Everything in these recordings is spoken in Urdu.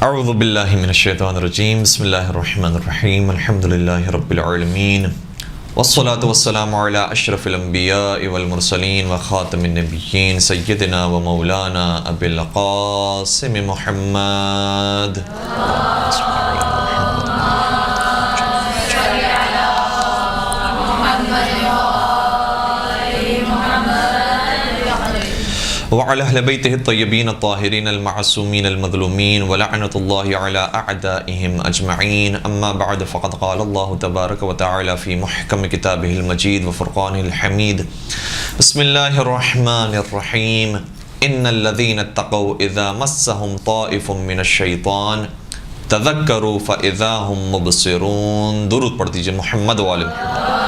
اعوذ باللہ من الشیطان الرجیم بسم اللہ الرحمن الرحیم الحمدللہ رب العالمین والصلاة والسلام علی اشرف الانبیاء والمرسلین وخاتم النبیین سیدنا و مولانا ابی القاسم محمد وعلى أهل بيته الطيبين الطاهرين المعصومين المظلومين ولعنة الله على أعدائهم أجمعين أما بعد فقد قال الله تبارك وتعالى في محكم كتابه المجيد وفرقانه الحميد بسم الله الرحمن الرحيم إن الذين اتقوا إذا مسهم طائف من الشيطان تذكروا فإذا هم مبصرون. درود پڑھ دیجئے محمد و آل محمد.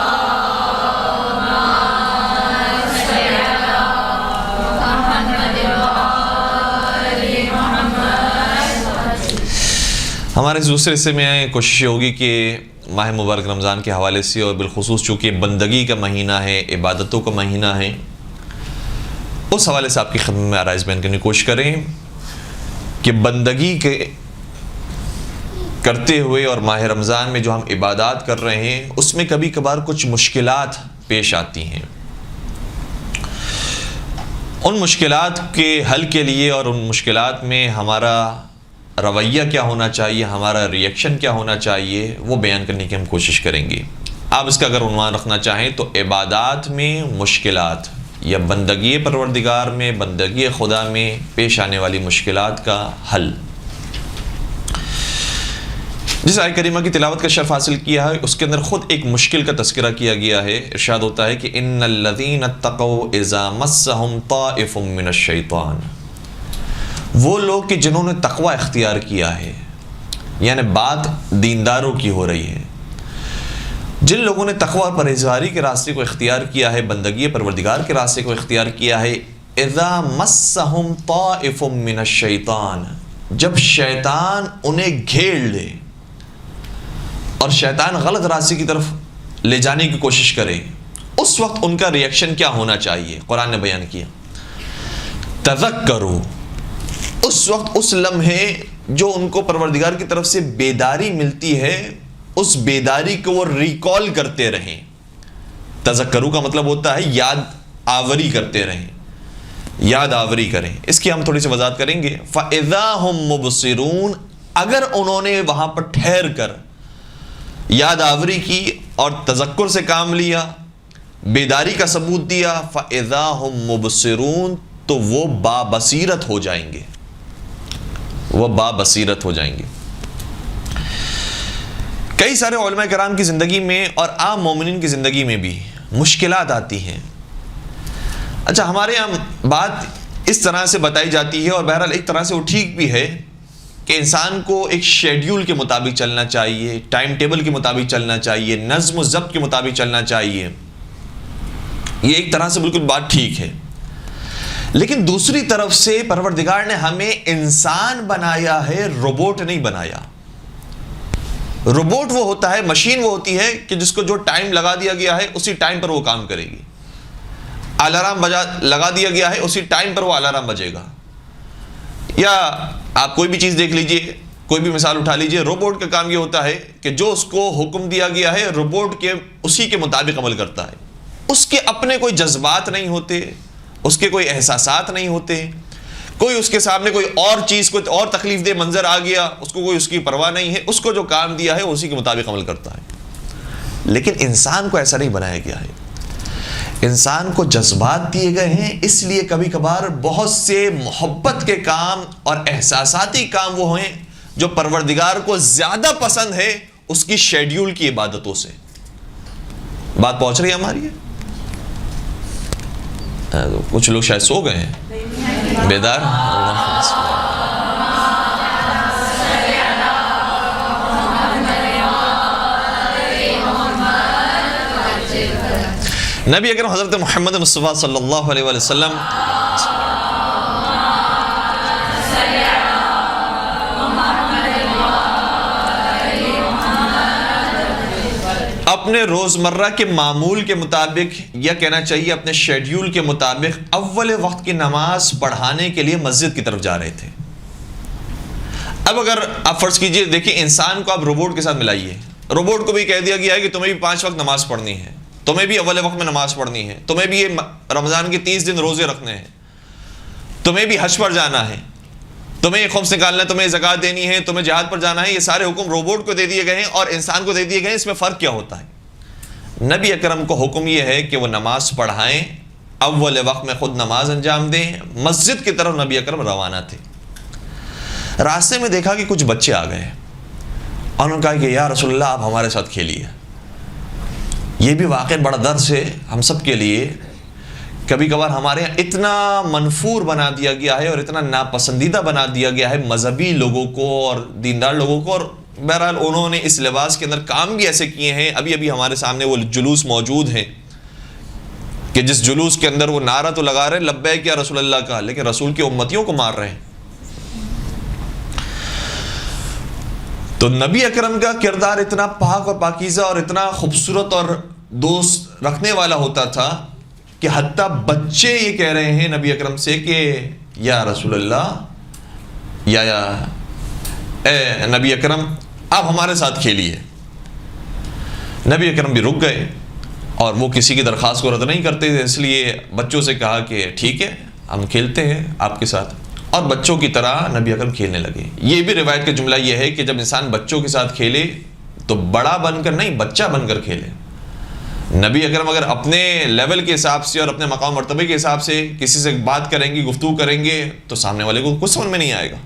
ہمارے دوسرے حصے میں کوشش ہوگی کہ ماہ مبارک رمضان کے حوالے سے اور بالخصوص چونکہ بندگی کا مہینہ ہے، عبادتوں کا مہینہ ہے، اس حوالے سے آپ کی خدمت میں آرائز بیان کرنے کی کوشش کریں کہ بندگی کے کرتے ہوئے اور ماہ رمضان میں جو ہم عبادات کر رہے ہیں اس میں کبھی کبھار کچھ مشکلات پیش آتی ہیں. ان مشکلات کے حل کے لیے اور ان مشکلات میں ہمارا رویہ کیا ہونا چاہیے، ہمارا ریئیکشن کیا ہونا چاہیے، وہ بیان کرنے کی ہم کوشش کریں گے. آپ اس کا اگر عنوان رکھنا چاہیں تو عبادات میں مشکلات یا بندگی پروردگار میں، بندگی خدا میں پیش آنے والی مشکلات کا حل. جس آیت کریمہ کی تلاوت کا شرف حاصل کیا ہے اس کے اندر خود ایک مشکل کا تذکرہ کیا گیا ہے. ارشاد ہوتا ہے کہ ان الذین اتقوا اذا مسهم طائف من الشیطان، وہ لوگ کہ جنہوں نے تقوی اختیار کیا ہے، یعنی بات دینداروں کی ہو رہی ہے، جن لوگوں نے تقوی پرہیزگاری کے راستے کو اختیار کیا ہے، بندگی پروردگار کے راستے کو اختیار کیا ہے. اذا مسهم طائف من الشیطان، جب شیطان انہیں گھیر لے اور شیطان غلط راستے کی طرف لے جانے کی کوشش کرے، اس وقت ان کا ریئیکشن کیا ہونا چاہیے. قرآن نے بیان کیا تذکروا، اس وقت اس لمحے جو ان کو پروردگار کی طرف سے بیداری ملتی ہے اس بیداری کو وہ ریکال کرتے رہیں. تذکرو کا مطلب ہوتا ہے یاد آوری کرتے رہیں، یاد آوری کریں. اس کی ہم تھوڑی سی وضاحت کریں گے. فَإِذَا هُمْ مُبْصِرُونَ، اگر انہوں نے وہاں پر ٹھہر کر یاد آوری کی اور تذکر سے کام لیا، بیداری کا ثبوت دیا، فَإِذَا هُمْ مُبْصِرُونَ، تو وہ بابصیرت ہو جائیں گے، وہ بابصیرت ہو جائیں گے. کئی سارے علماء کرام کی زندگی میں اور عام مومنین کی زندگی میں بھی مشکلات آتی ہیں. اچھا، ہمارے یہاں بات اس طرح سے بتائی جاتی ہے اور بہرحال ایک طرح سے وہ ٹھیک بھی ہے کہ انسان کو ایک شیڈیول کے مطابق چلنا چاہیے، ٹائم ٹیبل کے مطابق چلنا چاہیے، نظم و ضبط کے مطابق چلنا چاہیے. یہ ایک طرح سے بالکل بات ٹھیک ہے. لیکن دوسری طرف سے پروردگار نے ہمیں انسان بنایا ہے، روبوٹ نہیں بنایا. روبوٹ وہ ہوتا ہے، مشین وہ ہوتی ہے کہ جس کو جو ٹائم لگا دیا گیا ہے اسی ٹائم پر وہ کام کرے گی. الارم لگا دیا گیا ہے، اسی ٹائم پر وہ الارم بجے گا. یا آپ کوئی بھی چیز دیکھ لیجئے، کوئی بھی مثال اٹھا لیجئے، روبوٹ کا کام یہ ہوتا ہے کہ جو اس کو حکم دیا گیا ہے روبوٹ کے اسی کے مطابق عمل کرتا ہے. اس کے اپنے کوئی جذبات نہیں ہوتے، اس کے کوئی احساسات نہیں ہوتے، کوئی اس کے سامنے کوئی اور چیز، کوئی اور تکلیف دہ منظر آ گیا اس کو کوئی اس کی پرواہ نہیں ہے. اس کو جو کام دیا ہے اسی کے مطابق عمل کرتا ہے. لیکن انسان کو ایسا نہیں بنایا گیا ہے. انسان کو جذبات دیے گئے ہیں، اس لیے کبھی کبھار بہت سے محبت کے کام اور احساساتی کام وہ ہیں جو پروردگار کو زیادہ پسند ہے اس کی شیڈیول کی عبادتوں سے. بات پہنچ رہی ہے ہماری؟ کچھ لوگ شاید سو گئے ہیں، بیدار. نبی اکرم حضرت محمد مصطفیٰ صلی اللہ علیہ وسلم اپنے روزمرہ کے معمول کے مطابق، یا کہنا چاہیے اپنے شیڈیول کے مطابق، اول وقت کی نماز پڑھانے کے لیے مسجد کی طرف جا رہے تھے. اب اگر آپ فرض کیجئے، دیکھیں انسان کو آپ روبوٹ کے ساتھ ملائیے، روبوٹ کو بھی کہہ دیا گیا ہے کہ تمہیں بھی 5 وقت نماز پڑھنی ہے، تمہیں بھی اول وقت میں نماز پڑھنی ہے، تمہیں بھی یہ رمضان کے 30 دن روزے رکھنے ہیں، تمہیں بھی حج پر جانا ہے، تمہیں خمس نکالنا ہے، تمہیں زکوٰۃ دینی ہے، تمہیں جہاد پر جانا ہے. یہ سارے حکم روبوٹ کو دے دیے گئے ہیں اور انسان کو دے دیے گئے ہیں. اس میں فرق کیا ہوتا ہے؟ نبی اکرم کو حکم یہ ہے کہ وہ نماز پڑھائیں، اول وقت میں خود نماز انجام دیں. مسجد کی طرف نبی اکرم روانہ تھے. راستے میں دیکھا کہ کچھ بچے آ گئے اور انہوں نے کہا کہ یا رسول اللہ آپ ہمارے ساتھ کھیلیے. یہ بھی واقعی بڑا درس ہے ہم سب کے لیے. کبھی کبھار ہمارے یہاں اتنا منفور بنا دیا گیا ہے اور اتنا ناپسندیدہ بنا دیا گیا ہے مذہبی لوگوں کو اور دیندار لوگوں کو، اور بہرحال انہوں نے اس لباس کے اندر کام بھی ایسے کیے ہیں. ابھی ہمارے سامنے وہ جلوس موجود ہیں کہ جس جلوس کے اندر وہ نعرہ تو لگا رہے لبیک یا رسول اللہ کا، لیکن رسول کی امتیوں کو مار رہے ہیں. تو نبی اکرم کا کردار اتنا پاک اور پاکیزہ اور اتنا خوبصورت اور دوست رکھنے والا ہوتا تھا کہ حتیٰ بچے یہ کہہ رہے ہیں نبی اکرم سے کہ یا رسول اللہ یا اے نبی اکرم آپ ہمارے ساتھ کھیلیے. نبی اکرم بھی رک گئے اور وہ کسی کی درخواست کو رد نہیں کرتے تھے، اس لیے بچوں سے کہا کہ ٹھیک ہے ہم کھیلتے ہیں آپ کے ساتھ، اور بچوں کی طرح نبی اکرم کھیلنے لگے. یہ بھی روایت کا جملہ یہ ہے کہ جب انسان بچوں کے ساتھ کھیلے تو بڑا بن کر نہیں، بچہ بن کر کھیلے. نبی اکرم اگر اپنے لیول کے حساب سے اور اپنے مقام مرتبے کے حساب سے کسی سے بات کریں گے، گفتگو کریں گے، تو سامنے والے کو کچھ سمجھ میں نہیں آئے گا.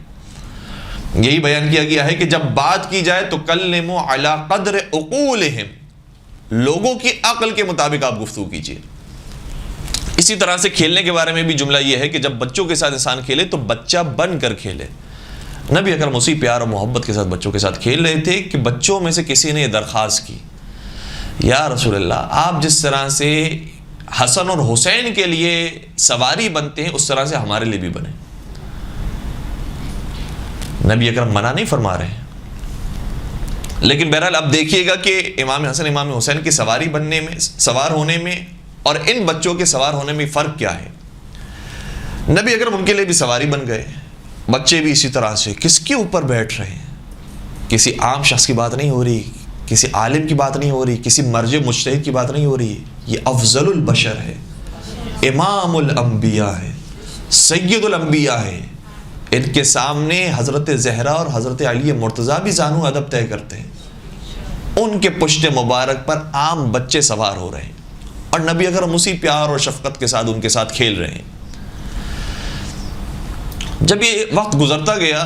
یہی بیان کیا گیا ہے کہ جب بات کی جائے تو کلموا علی قدر عقولہم، لوگوں کی عقل کے مطابق آپ گفتگو کیجیے. اسی طرح سے کھیلنے کے بارے میں بھی جملہ یہ ہے کہ جب بچوں کے ساتھ انسان کھیلے تو بچہ بن کر کھیلے. نبی اکرم اسی پیار اور محبت کے ساتھ بچوں کے ساتھ کھیل رہے تھے کہ بچوں میں سے کسی نے یہ درخواست کی، یا رسول اللہ آپ جس طرح سے حسن اور حسین کے لیے سواری بنتے ہیں اس طرح سے ہمارے لیے بھی بنے. نبی اکرم منع نہیں فرما رہے ہیں، لیکن بہرحال اب دیکھیے گا کہ امام حسن امام حسین کی سواری بننے میں، سوار ہونے میں اور ان بچوں کے سوار ہونے میں فرق کیا ہے. نبی اکرم ان کے لیے بھی سواری بن گئے، بچے بھی اسی طرح سے. کس کے اوپر بیٹھ رہے ہیں؟ کسی عام شخص کی بات نہیں ہو رہی، کسی عالم کی بات نہیں ہو رہی، کسی مرجع مجتہد کی بات نہیں ہو رہی. یہ افضل البشر ہے، امام الانبیاء ہے، سید الانبیاء ہے. ان کے سامنے حضرت زہرا اور حضرت علی مرتضیٰ بھی زانو ادب طے کرتے ہیں. ان کے پشت مبارک پر عام بچے سوار ہو رہے ہیں اور نبی اکرم اسی پیار اور شفقت کے ساتھ ان کے ساتھ کھیل رہے ہیں. جب یہ وقت گزرتا گیا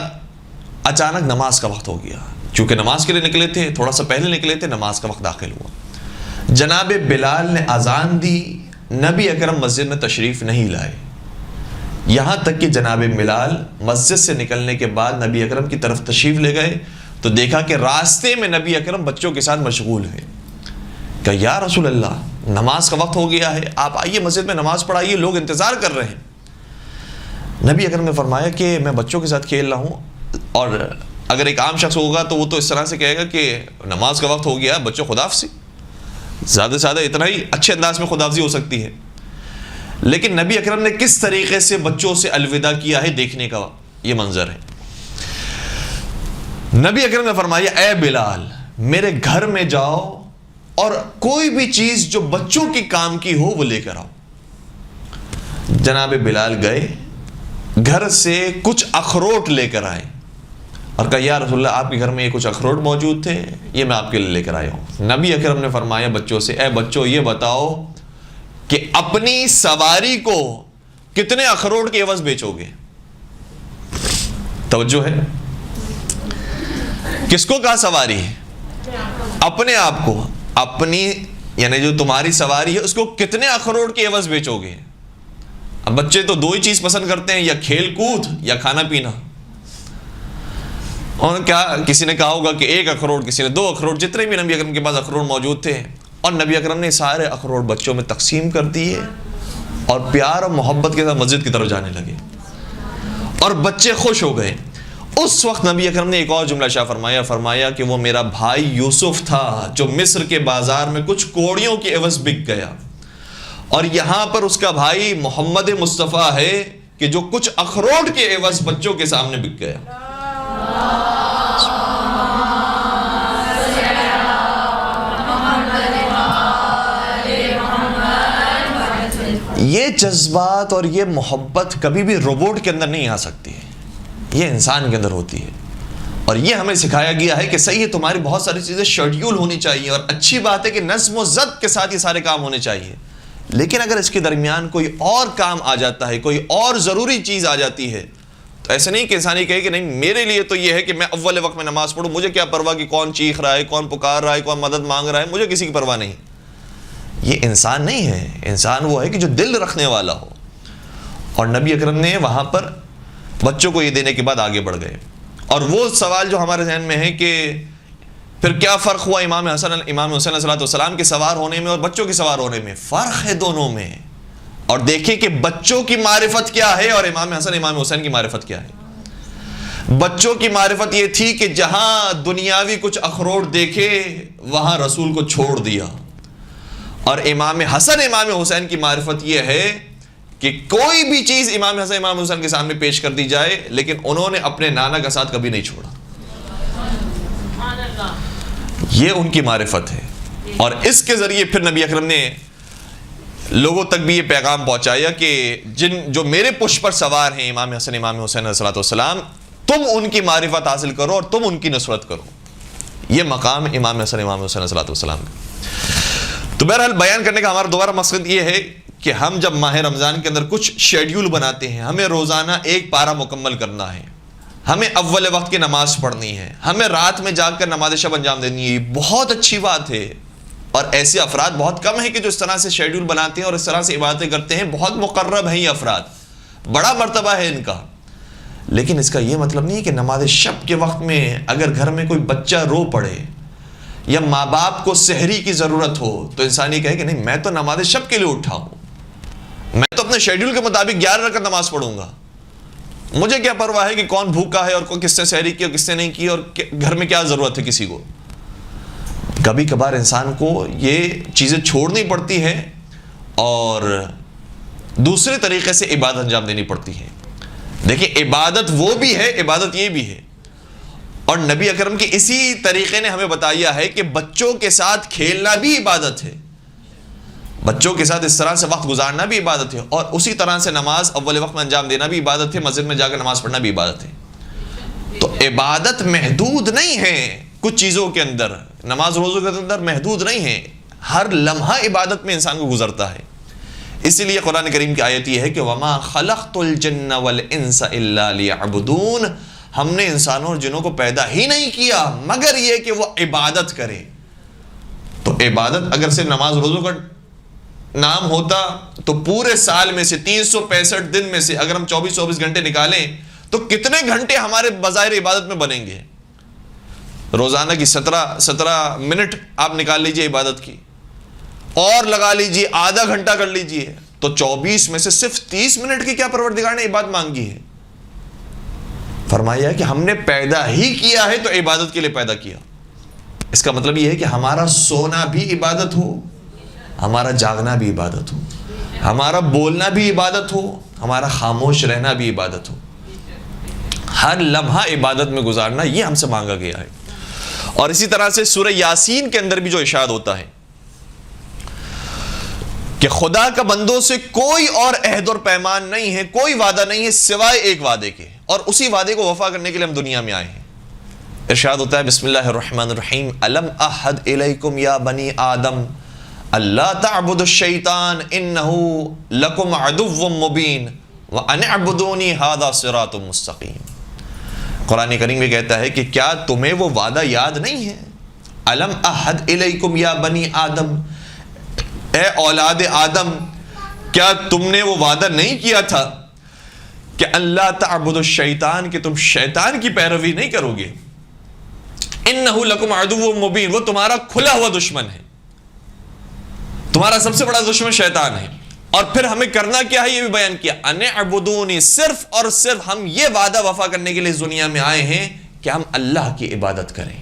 اچانک نماز کا وقت ہو گیا. چونکہ نماز کے لیے نکلے تھے، تھوڑا سا پہلے نکلے تھے، نماز کا وقت داخل ہوا. جناب بلال نے اذان دی، نبی اکرم مسجد میں تشریف نہیں لائے. یہاں تک کہ جناب بلال مسجد سے نکلنے کے بعد نبی اکرم کی طرف تشریف لے گئے تو دیکھا کہ راستے میں نبی اکرم بچوں کے ساتھ مشغول ہیں. کہ یا رسول اللہ نماز کا وقت ہو گیا ہے، آپ آئیے مسجد میں نماز پڑھائیے، لوگ انتظار کر رہے ہیں. نبی اکرم نے فرمایا کہ میں بچوں کے ساتھ کھیل رہا ہوں، اور اگر ایک عام شخص ہوگا تو وہ تو اس طرح سے کہے گا کہ نماز کا وقت ہو گیا، بچوں خداحافظی. زیادہ سے زیادہ اتنا ہی اچھے انداز میں خداحافظی ہو سکتی ہے. لیکن نبی اکرم نے کس طریقے سے بچوں سے الوداع کیا ہے دیکھنے کا یہ منظر ہے. نبی اکرم نے فرمایا اے بلال میرے گھر میں جاؤ اور کوئی بھی چیز جو بچوں کی کام کی ہو وہ لے کر آؤ. جناب بلال گئے، گھر سے کچھ اخروٹ لے کر آئے اور کہا یا رسول اللہ آپ کے گھر میں یہ کچھ اخروٹ موجود تھے، یہ میں آپ کے لیے لے کر آیا ہوں. نبی اکرم نے فرمایا بچوں سے اے بچوں یہ بتاؤ کہ اپنی سواری کو کتنے اخروٹ کے عوض بیچو گے. توجہ ہے، کس کو کہا سواری ہے؟ اپنے آپ کو. اپنی یعنی جو تمہاری سواری ہے اس کو کتنے اخروٹ کے عوض بیچو گے. اب بچے تو دو ہی چیز پسند کرتے ہیں، یا کھیل کود یا کھانا پینا. اور کیا کسی نے کہا ہوگا کہ 1 اخروٹ، کسی نے 2 اخروٹ، جتنے بھی نبی اکرم کے پاس اخروٹ موجود تھے. اور نبی اکرم نے سارے اخروٹ بچوں میں تقسیم کر دیے اور پیار اور محبت کے ساتھ مسجد کی طرف جانے لگے اور بچے خوش ہو گئے. اس وقت نبی اکرم نے ایک اور جملہ شاہ فرمایا کہ وہ میرا بھائی یوسف تھا جو مصر کے بازار میں کچھ کوڑیوں کے عوض بک گیا، اور یہاں پر اس کا بھائی محمد مصطفیٰ ہے کہ جو کچھ اخروٹ کے عوض بچوں کے سامنے بک گیا. یہ جذبات اور یہ محبت کبھی بھی روبوٹ کے اندر نہیں آ سکتی ہے، یہ انسان کے اندر ہوتی ہے. اور یہ ہمیں سکھایا گیا ہے کہ صحیح ہے تمہاری بہت ساری چیزیں شیڈیول ہونی چاہیے، اور اچھی بات ہے کہ نظم و ضبط کے ساتھ یہ سارے کام ہونے چاہیے، لیکن اگر اس کے درمیان کوئی اور کام آ جاتا ہے، کوئی اور ضروری چیز آ جاتی ہے، تو ایسا نہیں کہ انسان یہ کہے کہ نہیں میرے لیے تو یہ ہے کہ میں اول وقت میں نماز پڑھوں، مجھے کیا پرواہ کہ کون چیخ رہا ہے، کون پکار رہا ہے، کون مدد مانگ رہا ہے، مجھے کسی کی پرواہ نہیں. یہ انسان نہیں ہے. انسان وہ ہے کہ جو دل رکھنے والا ہو. اور نبی اکرم نے وہاں پر بچوں کو یہ دینے کے بعد آگے بڑھ گئے. اور وہ سوال جو ہمارے ذہن میں ہے کہ پھر کیا فرق ہوا امام حسین علیہ السلام کے سوار ہونے میں اور بچوں کے سوار ہونے میں؟ فرق ہے دونوں میں. اور دیکھیں کہ بچوں کی معرفت کیا ہے اور امام حسن امام حسین کی معرفت کیا ہے. بچوں کی معرفت یہ تھی کہ جہاں دنیاوی کچھ اخروٹ دیکھے وہاں رسول کو چھوڑ دیا. اور امام حسن امام حسین کی معرفت یہ ہے کہ کوئی بھی چیز امام حسن امام حسین کے سامنے پیش کر دی جائے لیکن انہوں نے اپنے نانا کا ساتھ کبھی نہیں چھوڑا. یہ ان کی معرفت ہے. اور اس کے ذریعے پھر نبی اکرم نے لوگوں تک بھی یہ پیغام پہنچایا کہ جو میرے پشت پر سوار ہیں امام حسن امام حسین علیہ السلام، تم ان کی معرفت حاصل کرو اور تم ان کی نصرت کرو. یہ مقام امام حسن امام حسین علیہ السلام کا. تو بہرحال بیان کرنے کا ہمارا دوبارہ مقصد یہ ہے کہ ہم جب ماہ رمضان کے اندر کچھ شیڈیول بناتے ہیں، ہمیں روزانہ ایک پارہ مکمل کرنا ہے، ہمیں اول وقت کی نماز پڑھنی ہے، ہمیں رات میں جاگ کر نماز شب انجام دینی ہے، بہت اچھی بات ہے. اور ایسے افراد بہت کم ہیں کہ جو اس طرح سے شیڈیول بناتے ہیں اور اس طرح سے عبادتیں کرتے ہیں. بہت مقرب ہیں یہ افراد، بڑا مرتبہ ہے ان کا. لیکن اس کا یہ مطلب نہیں ہے کہ نماز شب کے وقت میں اگر گھر میں کوئی بچہ رو پڑے یا ماں باپ کو سحری کی ضرورت ہو تو انسان یہ کہے کہ نہیں میں تو نماز شب کے لیے اٹھا ہوں، میں تو اپنے شیڈیول کے مطابق 11 رکعت نماز پڑھوں گا، مجھے کیا پرواہ ہے کہ کون بھوکا ہے اور کس نے سحری کی اور کس نے نہیں کی اور گھر میں کیا ضرورت ہے کسی کو. کبھی کبھار انسان کو یہ چیزیں چھوڑنی پڑتی ہیں اور دوسرے طریقے سے عبادت انجام دینی پڑتی ہے. دیکھیں عبادت وہ بھی ہے، عبادت یہ بھی ہے. اور نبی اکرم کے اسی طریقے نے ہمیں بتایا ہے کہ بچوں کے ساتھ کھیلنا بھی عبادت ہے، بچوں کے ساتھ اس طرح سے وقت گزارنا بھی عبادت ہے، اور اسی طرح سے نماز اول وقت میں انجام دینا بھی عبادت ہے، مسجد میں جا کر نماز پڑھنا بھی عبادت ہے. تو عبادت محدود نہیں ہے کچھ چیزوں کے اندر، نماز روزوں کے اندر محدود نہیں ہے، ہر لمحہ عبادت میں انسان کو گزرتا ہے. اسی لیے قرآن کریم کی آیت یہ ہے کہ وَمَا خَلَقْتُ الْجِنَّ وَالْإِنسَ إِلَّا لِيَعْبُدُونَ، ہم نے انسانوں اور جنوں کو پیدا ہی نہیں کیا مگر یہ کہ وہ عبادت کرے. تو عبادت اگر صرف نماز روزوں کا نام ہوتا تو پورے سال میں سے 365 دن میں سے اگر ہم 24 گھنٹے نکالیں تو کتنے گھنٹے ہمارے بظاہر عبادت میں بنیں گے؟ روزانہ کی 17 منٹ آپ نکال لیجئے عبادت کی، اور لگا لیجئے آدھا گھنٹہ کر لیجئے، تو 24 میں سے صرف 30 منٹ کی کیا پروردگار نے عبادت مانگی ہے؟ فرمایا کہ ہم نے پیدا ہی کیا ہے تو عبادت کے لیے پیدا کیا. اس کا مطلب یہ ہے کہ ہمارا سونا بھی عبادت ہو، ہمارا جاگنا بھی عبادت ہو، ہمارا بولنا بھی عبادت ہو، ہمارا خاموش رہنا بھی عبادت ہو. ہر لمحہ عبادت میں گزارنا یہ ہم سے مانگا گیا ہے. اور اسی طرح سے سورہ یاسین کے اندر بھی جو ارشاد ہوتا ہے کہ خدا کا بندوں سے کوئی اور عہد اور پیمان نہیں ہے، کوئی وعدہ نہیں ہے سوائے ایک وعدے کے، اور اسی وعدے کو وفا کرنے کے لیے ہم دنیا میں آئے ہیں. ارشاد ہوتا ہے بسم اللہ الرحمن الرحیم الم احد الیکم یا بنی آدم اللہ تعبدوا الشیطان انہ لکم عدو مبین وان اعبدونی ھذا صراط مستقیم. قرآن کریم میں کہتا ہے کہ کیا تمہیں وہ وعدہ یاد نہیں ہے؟ الم احد الیکم یا بنی آدم، اے اولاد آدم، کیا تم نے وہ وعدہ نہیں کیا تھا کہ اللہ تعبدوا الشیطان، کہ تم شیطان کی پیروی نہیں کرو گے، انہ لکم عدو مبین، وہ تمہارا کھلا ہوا دشمن ہے، تمہارا سب سے بڑا دشمن شیطان ہے. اور پھر ہمیں کرنا کیا ہے یہ بھی بیان کیا، ان اعبدونی، صرف اور صرف ہم یہ وعدہ وفا کرنے کے لیے اس دنیا میں آئے ہیں کہ ہم اللہ کی عبادت کریں،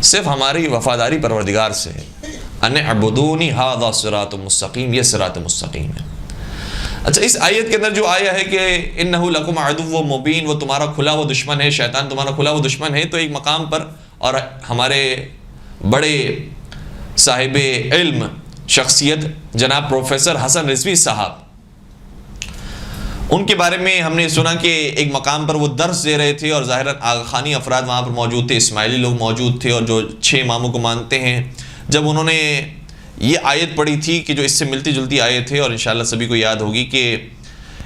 صرف ہماری وفاداری پروردگار سے ہے. ان اعبدونی ھذا صراط مستقیم، یہ صراط مستقیم ہے. اچھا اس آیت کے اندر جو آیا ہے کہ انہ لکم عدو مبین، وہ تمہارا کھلا ہوا دشمن ہے، شیطان تمہارا کھلا ہوا دشمن ہے، تو ایک مقام پر اور ہمارے بڑے صاحب علم شخصیت جناب پروفیسر حسن رضوی صاحب، ان کے بارے میں ہم نے سنا کہ ایک مقام پر وہ درس دے رہے تھے اور ظاہراً آغا خانی افراد وہاں پر موجود تھے، اسماعیلی لوگ موجود تھے اور جو 6 اماموں کو مانتے ہیں. جب انہوں نے یہ آیت پڑھی تھی کہ جو اس سے ملتی جلتی آیت ہے اور انشاءاللہ سبھی کو یاد ہوگی کہ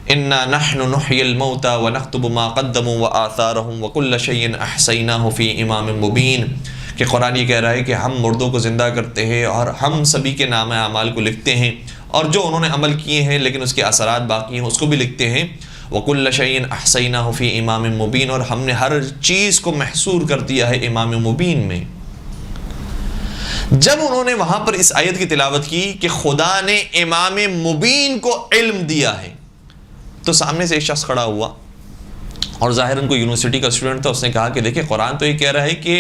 اِنَّا نَحْنُ نُحْيِي الْمَوْتَى وَنَكْتُبُ مَا قَدَّمُوا وَآثَارَهُمْ وَكُلَّ شَيْءٍ أَحْصَيْنَاهُ فِي إِمَامٍ مُبِينٍ، کہ قرآن یہ کہہ رہا ہے کہ ہم مردوں کو زندہ کرتے ہیں اور ہم سبھی کے نام اعمال کو لکھتے ہیں اور جو انہوں نے عمل کیے ہیں لیکن اس کے اثرات باقی ہیں اس کو بھی لکھتے ہیں. وَكُلَّ شَيْءٍ أَحْصَيْنَاهُ فِي إِمَامٍ مُبِينٍ، اور ہم نے ہر چیز کو محصور کر دیا ہے امام مبین میں. جب انہوں نے وہاں پر اس آیت کی تلاوت کی کہ خدا نے امام مبین کو علم دیا ہے، تو سامنے سے ایک شخص کھڑا ہوا اور ظاہراً کوئی یونیورسٹی کا اسٹوڈنٹ تھا. اس نے کہا کہ دیکھیں قرآن تو یہ کہہ رہا ہے کہ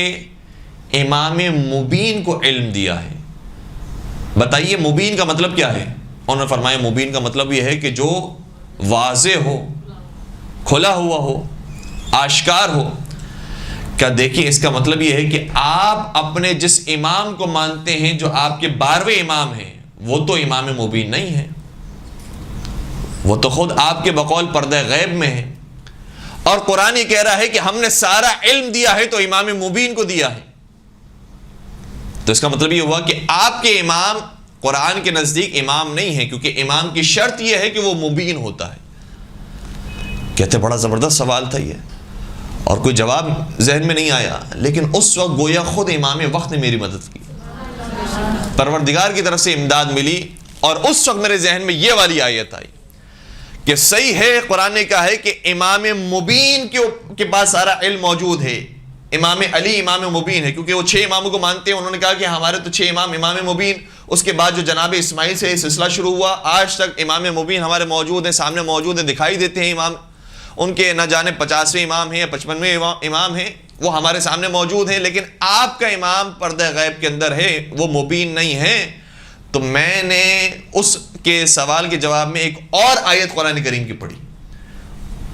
امام مبین کو علم دیا ہے، بتائیے مبین کا مطلب کیا ہے؟ انہوں نے فرمایا مبین کا مطلب یہ ہے کہ جو واضح ہو، کھلا ہوا ہو، آشکار ہو. کیا دیکھیں اس کا مطلب یہ ہے کہ آپ اپنے جس امام کو مانتے ہیں جو آپ کے 12ویں امام ہیں وہ تو امام مبین نہیں ہے، وہ تو خود آپ کے بقول پردہ غیب میں ہے. اور قرآن یہ کہہ رہا ہے کہ ہم نے سارا علم دیا ہے تو امام مبین کو دیا ہے. تو اس کا مطلب یہ ہوا کہ آپ کے امام قرآن کے نزدیک امام نہیں ہے، کیونکہ امام کی شرط یہ ہے کہ وہ مبین ہوتا ہے. کہتے بڑا زبردست سوال تھا یہ اور کوئی جواب ذہن میں نہیں آیا، لیکن اس وقت گویا خود امام وقت نے میری مدد کی، پروردگار کی طرف سے امداد ملی. اور اس وقت میرے ذہن میں یہ والی آیت آئی کہ صحیح ہے قرآن نے کہا ہے کہ امام مبین کے پاس سارا علم موجود ہے. امام علی امام مبین ہے کیونکہ وہ 6 اماموں کو مانتے ہیں. انہوں نے کہا کہ ہمارے تو 6 امام امام مبین. اس کے بعد جو جناب اسماعیل سے سلسلہ شروع ہوا آج تک امام مبین ہمارے موجود ہیں، سامنے موجود ہیں، دکھائی دیتے ہیں. امام ان کے نہ جانے 50ویں امام ہیں یا 55ویں امام ہیں، وہ ہمارے سامنے موجود ہیں، لیکن آپ کا امام پردہ غیب کے اندر ہے، وہ مبین نہیں ہے. تو میں نے اس کے سوال کے جواب میں ایک اور آیت قرآن کریم کی پڑھی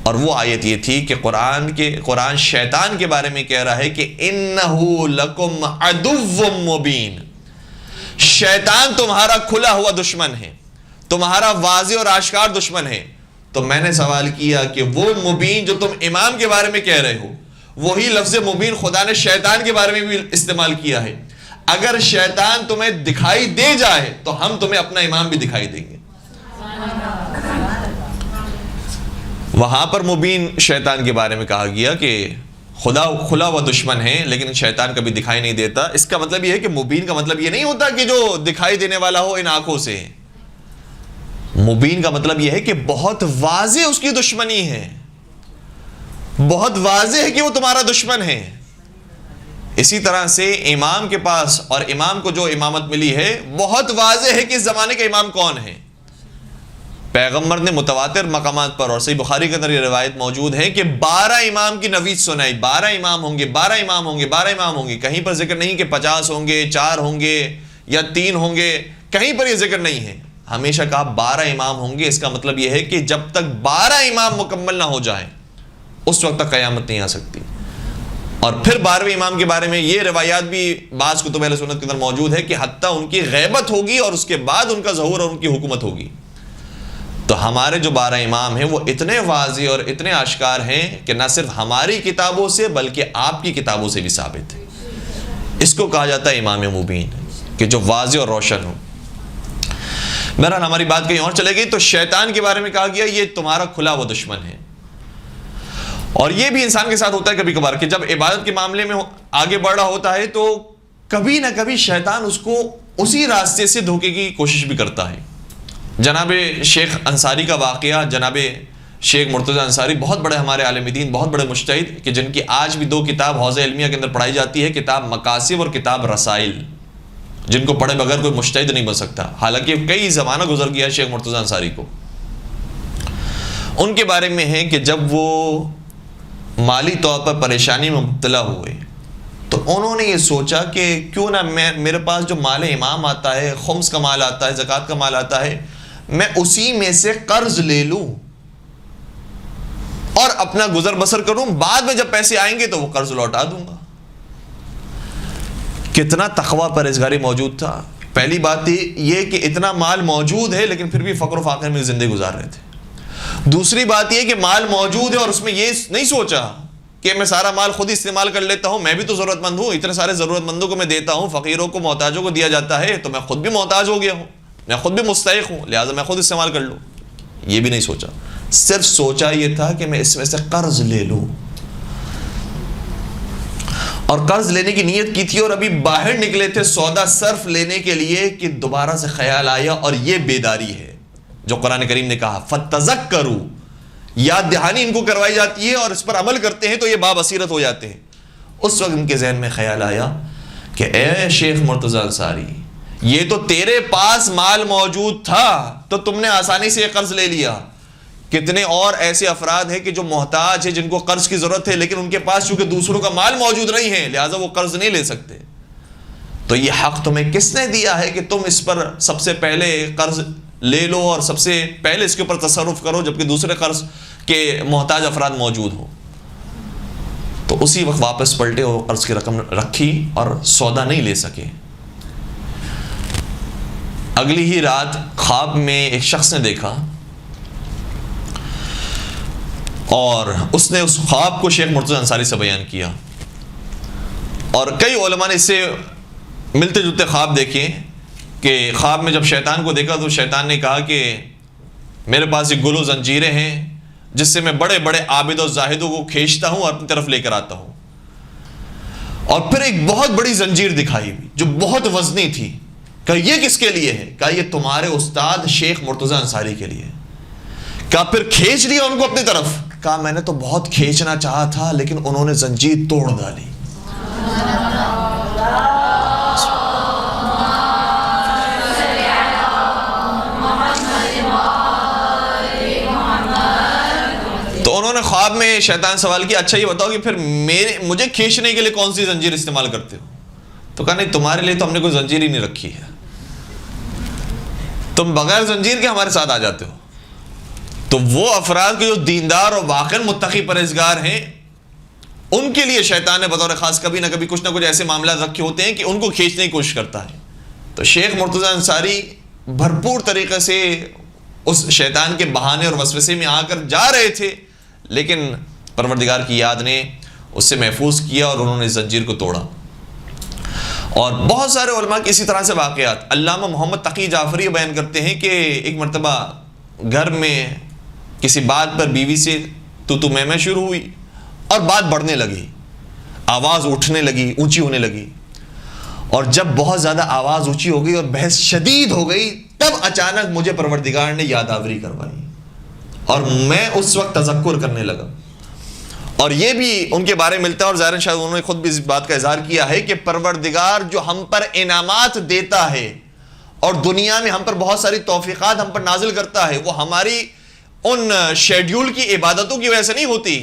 اور وہ آیت یہ تھی کہ قرآن شیطان کے بارے میں کہہ رہا ہے کہ انہو لکم عدو مبین، شیطان تمہارا کھلا ہوا دشمن ہے، تمہارا واضح اور آشکار دشمن ہے. تو میں نے سوال کیا کہ وہ مبین جو تم امام کے بارے میں کہہ رہے ہو، وہی لفظ مبین خدا نے شیطان کے بارے میں بھی استعمال کیا ہے. اگر شیطان تمہیں دکھائی دے جائے تو ہم تمہیں اپنا امام بھی دکھائی دیں گے. وہاں پر مبین شیطان کے بارے میں کہا گیا کہ خدا کھلا ہوا دشمن ہے لیکن شیطان کبھی دکھائی نہیں دیتا. اس کا مطلب یہ ہے کہ مبین کا مطلب یہ نہیں ہوتا کہ جو دکھائی دینے والا ہو ان آنکھوں سے. مبین کا مطلب یہ ہے کہ بہت واضح اس کی دشمنی ہے، بہت واضح ہے کہ وہ تمہارا دشمن ہے. اسی طرح سے امام کے پاس اور امام کو جو امامت ملی ہے بہت واضح ہے کہ اس زمانے کا امام کون ہے. پیغمبر نے متواتر مقامات پر اور صحیح بخاری کے اندر یہ روایت موجود ہے کہ 12 امام کی نوید سنائی، 12 امام ہوں گے، 12 امام ہوں گے، 12 امام ہوں گے. کہیں پر ذکر نہیں کہ 50 ہوں گے، 4 ہوں گے یا 3 ہوں گے، کہیں پر یہ ذکر نہیں ہے. ہمیشہ کہا 12 امام ہوں گے. اس کا مطلب یہ ہے کہ جب تک 12 امام مکمل نہ ہو جائیں اس وقت تک قیامت نہیں آ سکتی. اور پھر 12ویں امام کے بارے میں یہ روایات بھی بعض کتب اہل سنت کے اندر موجود ہے کہ حتیٰ ان کی غیبت ہوگی اور اس کے بعد ان کا ظہور اور ان کی حکومت ہوگی. تو ہمارے جو 12 امام ہیں وہ اتنے واضح اور اتنے آشکار ہیں کہ نہ صرف ہماری کتابوں سے بلکہ آپ کی کتابوں سے بھی ثابت ہے. اس کو کہا جاتا ہے امام مبین، کہ جو واضح اور روشن ہو. بہرحال ہماری بات کہیں اور چلے گئی. تو شیطان کے بارے میں کہا گیا یہ تمہارا کھلا ہوا دشمن ہے. اور یہ بھی انسان کے ساتھ ہوتا ہے کبھی کبھار کہ جب عبادت کے معاملے میں آگے بڑھ رہا ہوتا ہے تو کبھی نہ کبھی شیطان اس کو اسی راستے سے دھوکے کی کوشش بھی کرتا ہے. جناب شیخ انصاری کا واقعہ، جناب شیخ مرتضی انصاری بہت بڑے ہمارے عالم دین، بہت بڑے مجتہد، کہ جن کی آج بھی 2 کتاب حوزہ علمیہ کے اندر پڑھائی جاتی ہے، کتاب مقاصد اور کتاب رسائل، جن کو پڑھے بغیر کوئی مجتہد نہیں بن سکتا. حالانکہ کئی زمانہ گزر گیا ہے شیخ مرتضی انصاری کو. ان کے بارے میں ہے کہ جب وہ مالی طور پر پریشانی میں مبتلا ہوئے تو انہوں نے یہ سوچا کہ کیوں نہ میرے پاس جو مال امام آتا ہے، خمس کا مال آتا ہے، زکوٰۃ کا مال آتا ہے، میں اسی میں سے قرض لے لوں اور اپنا گزر بسر کروں، بعد میں جب پیسے آئیں گے تو وہ قرض لوٹا دوں گا. کتنا تقویٰ پرہیزگاری موجود تھا. پہلی بات یہ کہ اتنا مال موجود ہے لیکن پھر بھی فقر و فاقے میں زندگی گزار رہے تھے۔ دوسری بات یہ کہ مال موجود ہے اور اس میں یہ نہیں سوچا کہ میں سارا مال خود ہی استعمال کر لیتا ہوں، میں بھی تو ضرورت مند ہوں، اتنے سارے ضرورت مندوں کو میں دیتا ہوں، فقیروں کو محتاجوں کو دیا جاتا ہے، تو میں خود بھی محتاج ہو گیا ہوں، میں خود بھی مستحق ہوں، لہٰذا میں خود استعمال کر لوں، یہ بھی نہیں سوچا۔ صرف سوچا یہ تھا کہ میں اس میں سے قرض لے لوں، اور قرض لینے کی نیت کی تھی، اور ابھی باہر نکلے تھے سودا صرف لینے کے لیے کہ دوبارہ سے خیال آیا، اور یہ بیداری ہے جو قرآن کریم نے کہا فَتَذَكَّرُوا، یاد دہانی ان کو کروائی جاتی ہے اور اس پر عمل کرتے ہیں تو یہ بابصیرت ہو جاتے ہیں۔ اس وقت ان کے ذہن میں خیال آیا کہ اے شیخ مرتضی انصاری، یہ تو تیرے پاس مال موجود تھا تو تم نے آسانی سے یہ قرض لے لیا، کتنے اور ایسے افراد ہیں کہ جو محتاج ہیں، جن کو قرض کی ضرورت ہے، لیکن ان کے پاس چونکہ دوسروں کا مال موجود نہیں ہے لہٰذا وہ قرض نہیں لے سکتے، تو یہ حق تمہیں کس نے دیا ہے کہ تم اس پر سب سے پہلے قرض لے لو اور سب سے پہلے اس کے اوپر تصرف کرو جبکہ دوسرے قرض کے محتاج افراد موجود ہوں؟ تو اسی وقت واپس پلٹے اور قرض کی رقم رکھی اور سودا نہیں لے سکے۔ اگلی ہی رات خواب میں ایک شخص نے دیکھا اور اس نے اس خواب کو شیخ مرتضی انصاری سے بیان کیا، اور کئی علماء نے اس سے ملتے جلتے خواب دیکھے کہ خواب میں جب شیطان کو دیکھا تو شیطان نے کہا کہ میرے پاس ایک گل و زنجیریں ہیں جس سے میں بڑے بڑے عابد و زاہدوں کو کھینچتا ہوں اور اپنی طرف لے کر آتا ہوں، اور پھر ایک بہت بڑی زنجیر دکھائی جو بہت وزنی تھی، کہا یہ کس کے لیے ہے؟ کہا یہ تمہارے استاد شیخ مرتضی انصاری کے لیے۔ کہا پھر کھینچ لیا ان کو اپنی طرف؟ کہا میں نے تو بہت کھینچنا چاہا تھا لیکن انہوں نے زنجیر توڑ ڈالی۔ تو انہوں نے خواب میں شیطان سوال کیا اچھا یہ بتاؤ کہ پھر مجھے کھینچنے کے لیے کون سی زنجیر استعمال کرتے ہو؟ تو کہا نہیں تمہارے لیے تو ہم نے کوئی زنجیر ہی نہیں رکھی ہے، تم بغیر زنجیر کے ہمارے ساتھ آ جاتے ہو۔ تو وہ افراد کے جو دیندار اور واقعی متقی پرہیزگار ہیں ان کے لیے شیطان نے بطور خاص کبھی نہ کبھی کچھ نہ کچھ ایسے معاملات رکھے ہوتے ہیں کہ ان کو کھینچنے کی کوشش کرتا ہے۔ تو شیخ مرتضی انصاری بھرپور طریقے سے اس شیطان کے بہانے اور وسوسے میں آ کر جا رہے تھے، لیکن پروردگار کی یاد نے اس سے محفوظ کیا اور انہوں نے زنجیر کو توڑا۔ اور بہت سارے علماء کے اسی طرح سے واقعات، علامہ محمد تقی جعفری بیان کرتے ہیں کہ ایک مرتبہ گھر میں کسی بات پر بیوی سے تو میں شروع ہوئی اور بات بڑھنے لگی، آواز اٹھنے لگی، اونچی ہونے لگی، اور جب بہت زیادہ آواز اونچی ہو گئی اور بحث شدید ہو گئی تب اچانک مجھے پروردگار نے یاد آوری کروائی اور میں اس وقت تذکر کرنے لگا۔ اور یہ بھی ان کے بارے میں ملتا ہے، اور ظاہراً شاید انہوں نے خود بھی اس بات کا اظہار کیا ہے کہ پروردگار جو ہم پر انعامات دیتا ہے اور دنیا میں ہم پر بہت ساری توفیقات ہم پر نازل کرتا ہے، وہ ہماری ان شیڈیول کی عبادتوں کی وجہ سے نہیں ہوتی،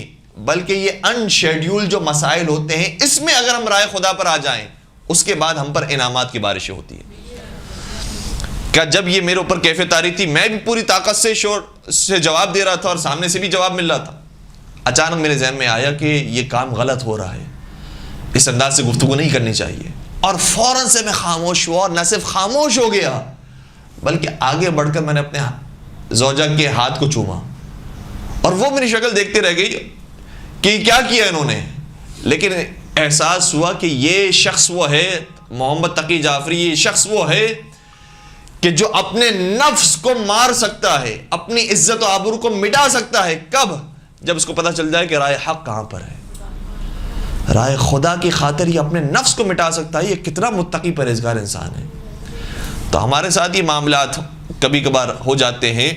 بلکہ یہ ان شیڈیول جو مسائل ہوتے ہیں اس میں اگر ہم رائے خدا پر آ جائیں اس کے بعد ہم پر انعامات کی بارشیں ہوتی ہیں۔ کہ جب یہ میرے اوپر کیفیت آ رہی تھی میں بھی پوری طاقت سے شور سے جواب دے رہا تھا اور سامنے سے بھی جواب مل رہا تھا، اچانک میرے ذہن میں آیا کہ یہ کام غلط ہو رہا ہے، اس انداز سے گفتگو نہیں کرنی چاہیے، اور فوراً سے میں خاموش ہوا، اور نہ صرف خاموش ہو گیا بلکہ آگے بڑھ کر میں نے اپنے زوجہ کے ہاتھ کو چوما، اور وہ میری شکل دیکھتے رہ گئی کہ کیا کیا انہوں نے، لیکن احساس ہوا کہ یہ شخص وہ ہے، محمد تقی جعفری، یہ شخص وہ ہے کہ جو اپنے نفس کو مار سکتا ہے، اپنی عزت و آبرو کو مٹا سکتا ہے۔ کب؟ جب اس کو پتہ چل جائے کہ رائے حق کہاں پر ہے، رائے خدا کی خاطر یہ اپنے نفس کو مٹا سکتا ہے۔ یہ کتنا متقی پرہیزگار انسان ہے۔ تو ہمارے ساتھ یہ معاملات کبھی کبھار ہو جاتے ہیں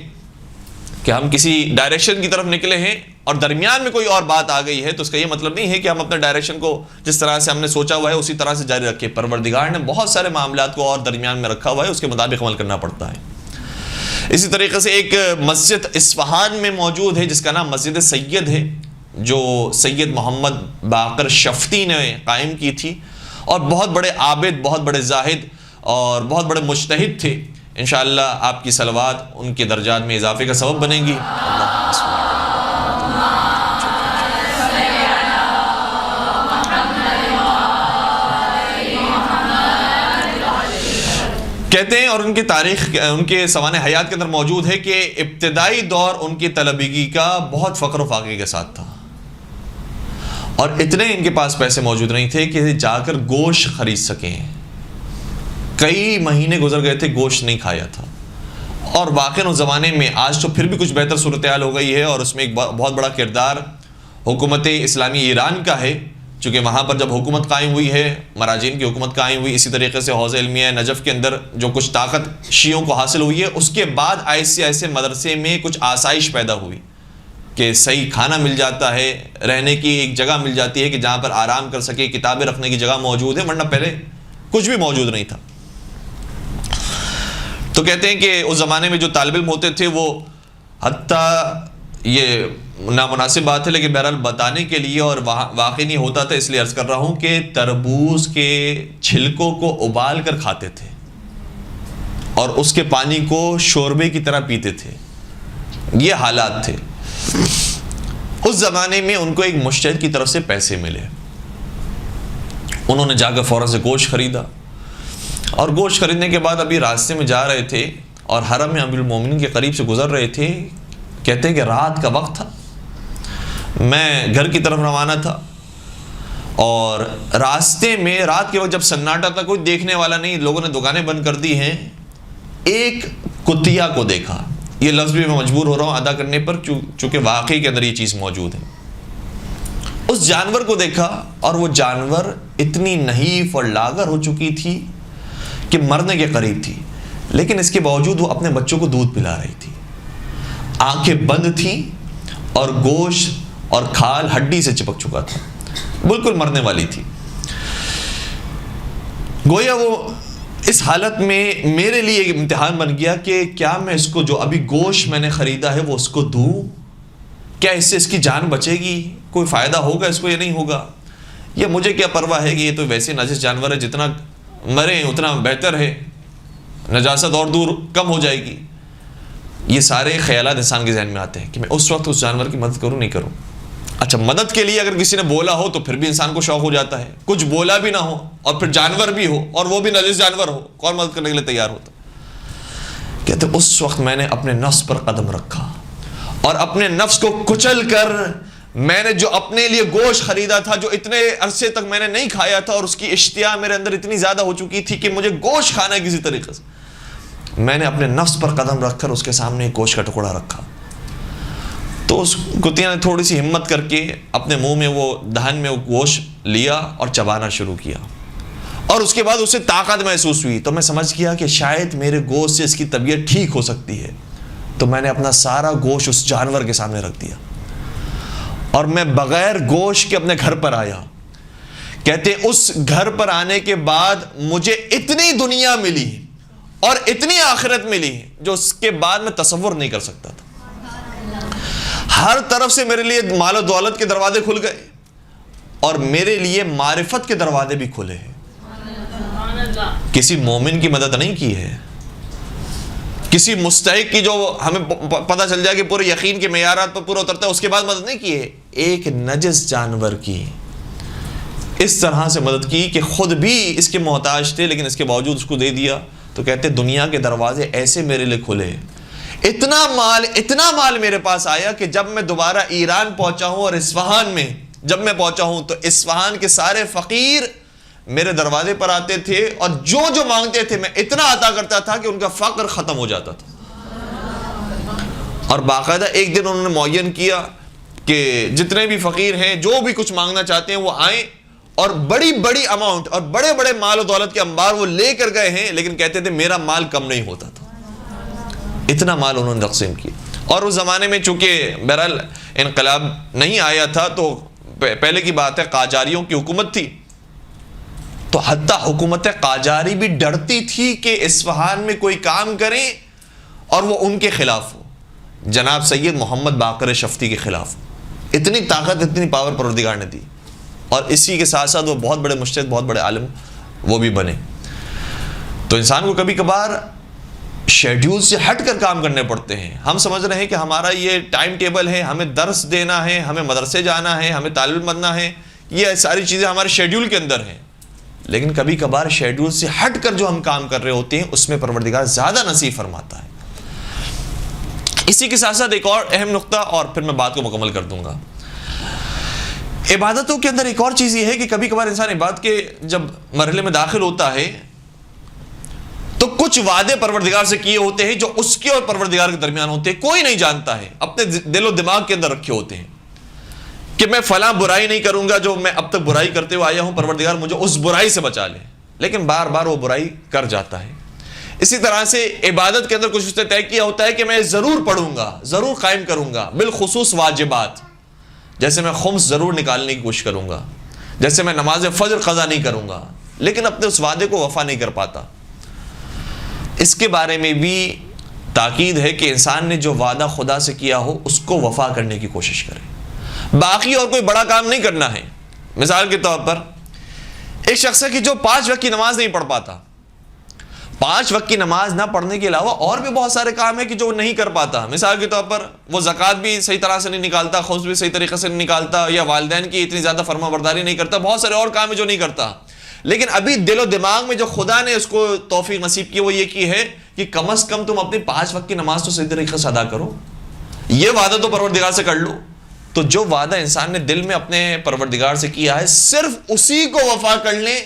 کہ ہم کسی ڈائریکشن کی طرف نکلے ہیں اور درمیان میں کوئی اور بات آ گئی ہے، تو اس کا یہ مطلب نہیں ہے کہ ہم اپنے ڈائریکشن کو جس طرح سے ہم نے سوچا ہوا ہے اسی طرح سے جاری رکھیں۔ پروردگار نے بہت سارے معاملات کو اور درمیان میں رکھا ہوا ہے، اس کے مطابق عمل کرنا پڑتا ہے۔ اسی طریقے سے ایک مسجد اصفہان میں موجود ہے جس کا نام مسجد سید ہے، جو سید محمد باقر شفتی نے قائم کی تھی، اور بہت بڑے عابد، بہت بڑے زاہد اور بہت بڑے مجتہد تھے۔ انشاءاللہ آپ کی صلوات ان کے درجات میں اضافے کا سبب بنیں گی۔ کہتے ہیں اور ان کی تاریخ ان کے سوانح حیات کے اندر موجود ہے کہ ابتدائی دور ان کی طلبگی کا بہت فقر و فاقے کے ساتھ تھا، اور اتنے ان کے پاس پیسے موجود نہیں تھے کہ جا کر گوشت خرید سکیں. کئی مہینے گزر گئے تھے، گوشت نہیں کھایا تھا. اور واقعاً اس زمانے میں، آج تو پھر بھی کچھ بہتر صورتحال ہو گئی ہے، اور اس میں ایک بہت بڑا کردار حکومت اسلامی ایران کا ہے، چونکہ وہاں پر جب حکومت قائم ہوئی ہے، مراجعین کی حکومت قائم ہوئی، اسی طریقے سے حوزہ علمیہ نجف کے اندر جو کچھ طاقت شیعوں کو حاصل ہوئی ہے، اس کے بعد ایسے ایسے مدرسے میں کچھ آسائش پیدا ہوئی کہ صحیح کھانا مل جاتا ہے، رہنے کی ایک جگہ مل جاتی ہے کہ جہاں پر آرام کر سکے، کتابیں رکھنے کی جگہ موجود ہے، ورنہ پہلے کچھ بھی موجود نہیں تھا. تو کہتے ہیں کہ اس زمانے میں جو طالب علم ہوتے تھے وہ حتیٰ، یہ نامناسب بات ہے لیکن بہرحال بتانے کے لیے اور واقعی نہیں ہوتا تھا اس لیے عرض کر رہا ہوں کہ تربوز کے چھلکوں کو ابال کر کھاتے تھے اور اس کے پانی کو شوربے کی طرح پیتے تھے. یہ حالات تھے. اس زمانے میں ان کو ایک مشتہد کی طرف سے پیسے ملے، انہوں نے جا کر فوراً سے گوشت خریدا، اور گوشت خریدنے کے بعد ابھی راستے میں جا رہے تھے اور حرم میں امیر المومنین کے قریب سے گزر رہے تھے. کہتے ہیں کہ رات کا وقت تھا، میں گھر کی طرف روانہ تھا، اور راستے میں رات کے وقت جب سناٹا تھا، کوئی دیکھنے والا نہیں، لوگوں نے دکانیں بند کر دی ہیں، ایک کتیا کو دیکھا. یہ لفظ بھی میں مجبور ہو رہا ہوں ادا کرنے پر چونکہ واقعی کے اندر یہ چیز موجود ہے. اس جانور کو دیکھا اور وہ جانور اتنی نحیف اور لاغر ہو چکی تھی کہ مرنے کے قریب تھی، لیکن اس کے باوجود وہ اپنے بچوں کو دودھ پلا رہی تھی. آنکھیں بند تھیں اور گوشت اور کھال ہڈی سے چپک چکا تھا، بالکل مرنے والی تھی. گویا وہ اس حالت میں میرے لیے ایک امتحان بن گیا کہ کیا میں اس کو، جو ابھی گوشت میں نے خریدا ہے، وہ اس کو دوں؟ کیا اس سے اس کی جان بچے گی؟ کوئی فائدہ ہوگا اس کو یا نہیں ہوگا؟ یا مجھے کیا پرواہ ہے کہ یہ تو ویسے نجس جانور ہے، جتنا مرے اتنا بہتر ہے، نجاست اور دور کم ہو جائے گی. یہ سارے خیالات انسان کے ذہن میں آتے ہیں کہ میں اس وقت اس جانور کی مدد کروں نہیں کروں. اچھا، مدد کے لیے اگر کسی نے بولا ہو تو پھر بھی انسان کو شوق ہو جاتا ہے. کچھ بولا بھی نہ ہو اور پھر جانور بھی ہو اور وہ بھی نجس جانور ہو، کون مدد کرنے کے لیے تیار ہوتا؟ کہتے اس وقت میں نے اپنے نفس پر قدم رکھا اور اپنے نفس کو کچل کر میں نے جو اپنے لیے گوشت خریدا تھا، جو اتنے عرصے تک میں نے نہیں کھایا تھا، اور اس کی اشتہا میرے اندر اتنی زیادہ ہو چکی تھی کہ مجھے گوشت کھانا ہے کسی طریقے سے، میں نے اپنے نفس پر قدم رکھ کر اس کے سامنے ایک گوشت کا ٹکڑا رکھا. تو اس کتیا نے تھوڑی سی ہمت کر کے اپنے منہ میں وہ دہن میں وہ گوشت لیا اور چبانا شروع کیا، اور اس کے بعد اسے طاقت محسوس ہوئی. تو میں سمجھ گیا کہ شاید میرے گوشت سے اس کی طبیعت ٹھیک ہو سکتی ہے. تو میں نے اپنا سارا گوشت اس جانور کے سامنے رکھ دیا اور میں بغیر گوشت کے اپنے گھر پر آیا. کہتے اس گھر پر آنے کے بعد مجھے اتنی دنیا ملی اور اتنی آخرت ملی جو اس کے بعد میں تصور نہیں کر سکتا تھا. ہر طرف سے میرے لیے مال و دولت کے دروازے کھل گئے اور میرے لیے معرفت کے دروازے بھی کھلے ہیں. کسی مومن کی مدد نہیں کی ہے، کسی مستحق کی جو ہمیں پتہ چل جائے کہ پورے یقین کے معیارات پر پورا اترتا ہے اس کے بعد مدد نہیں کی ہے. ایک نجس جانور کی اس طرح سے مدد کی کہ خود بھی اس کے محتاج تھے لیکن اس کے باوجود اس کو دے دیا. تو کہتے دنیا کے دروازے ایسے میرے لیے کھلے. اتنا مال میرے پاس آیا کہ جب میں دوبارہ ایران پہنچا ہوں اور اصفہان میں جب میں پہنچا ہوں تو اصفہان کے سارے فقیر میرے دروازے پر آتے تھے اور جو مانگتے تھے میں اتنا عطا کرتا تھا کہ ان کا فقر ختم ہو جاتا تھا. اور باقاعدہ ایک دن انہوں نے معین کیا کہ جتنے بھی فقیر ہیں جو بھی کچھ مانگنا چاہتے ہیں وہ آئیں، اور بڑی بڑی اماؤنٹ اور بڑے بڑے مال و دولت کے انبار وہ لے کر گئے ہیں، لیکن کہتے تھے میرا مال کم نہیں ہوتا تھا. اتنا مال انہوں نے تقسیم کیا. اور اس زمانے میں چونکہ بہرحال انقلاب نہیں آیا تھا تو پہلے کی بات ہے قاجاریوں کی حکومت تھی، تو حتیٰ حکومت قاجاری بھی ڈرتی تھی کہ اصفہان میں کوئی کام کریں اور وہ ان کے خلاف ہو، جناب سید محمد باقر شفتی کے خلاف. اتنی طاقت، اتنی پاور پروردگار نے دی. اور اسی کے ساتھ ساتھ وہ بہت بڑے مجتہد، بہت بڑے عالم وہ بھی بنے. تو انسان کو کبھی کبھار شیڈیول سے ہٹ کر کام کرنے پڑتے ہیں. ہم سمجھ رہے ہیں کہ ہمارا یہ ٹائم ٹیبل ہے، ہمیں درس دینا ہے، ہمیں مدرسے جانا ہے، ہمیں طالب علم بننا ہے، یہ ساری چیزیں ہمارے شیڈیول کے اندر ہیں. لیکن کبھی کبھار شیڈول سے ہٹ کر جو ہم کام کر رہے ہوتے ہیں اس میں پروردگار زیادہ نصیب فرماتا ہے۔ اسی کے ساتھ ساتھ ایک اور اہم نقطہ اور پھر میں بات کو مکمل کر دوں گا۔ عبادتوں کے اندر ایک اور چیز یہ ہے کہ کبھی کبھار انسان عبادت کے جب مرحلے میں داخل ہوتا ہے تو کچھ وعدے پروردگار سے کیے ہوتے ہیں جو اس کے اور پروردگار کے درمیان ہوتے ہیں، کوئی نہیں جانتا ہے، اپنے دل و دماغ کے اندر رکھے ہوتے ہیں کہ میں فلاں برائی نہیں کروں گا جو میں اب تک برائی کرتے ہوئے آیا ہوں، پروردگار مجھے اس برائی سے بچا لے، لیکن بار بار وہ برائی کر جاتا ہے۔ اسی طرح سے عبادت کے اندر کچھ اس نے طے کیا ہوتا ہے کہ میں ضرور پڑھوں گا، ضرور قائم کروں گا، بالخصوص واجبات، جیسے میں خمس ضرور نکالنے کی کوشش کروں گا، جیسے میں نماز فجر قضا نہیں کروں گا، لیکن اپنے اس وعدے کو وفا نہیں کر پاتا۔ اس کے بارے میں بھی تاکید ہے کہ انسان نے جو وعدہ خدا سے کیا ہو اس کو وفا کرنے کی کوشش کرے، باقی اور کوئی بڑا کام نہیں کرنا ہے۔ مثال کے طور پر ایک شخص ہے کہ جو 5 وقت کی نماز نہیں پڑھ پاتا، 5 وقت کی نماز نہ پڑھنے کے علاوہ اور بھی بہت سارے کام ہیں کہ جو وہ نہیں کر پاتا۔ مثال کے طور پر وہ زکوٰۃ بھی صحیح طرح سے نہیں نکالتا، خمس بھی صحیح طریقے سے نہیں نکالتا، یا والدین کی اتنی زیادہ فرما برداری نہیں کرتا، بہت سارے اور کام ہیں جو نہیں کرتا، لیکن ابھی دل و دماغ میں جو خدا نے اس کو توفیق نصیب کی وہ یہ کی ہے کہ کم از کم تم اپنی 5 وقت کی نماز تو صحیح طریقے سے ادا کرو، یہ وعدہ تو پروردگار سے کر لو۔ تو جو وعدہ انسان نے دل میں اپنے پروردگار سے کیا ہے صرف اسی کو وفا کر لیں،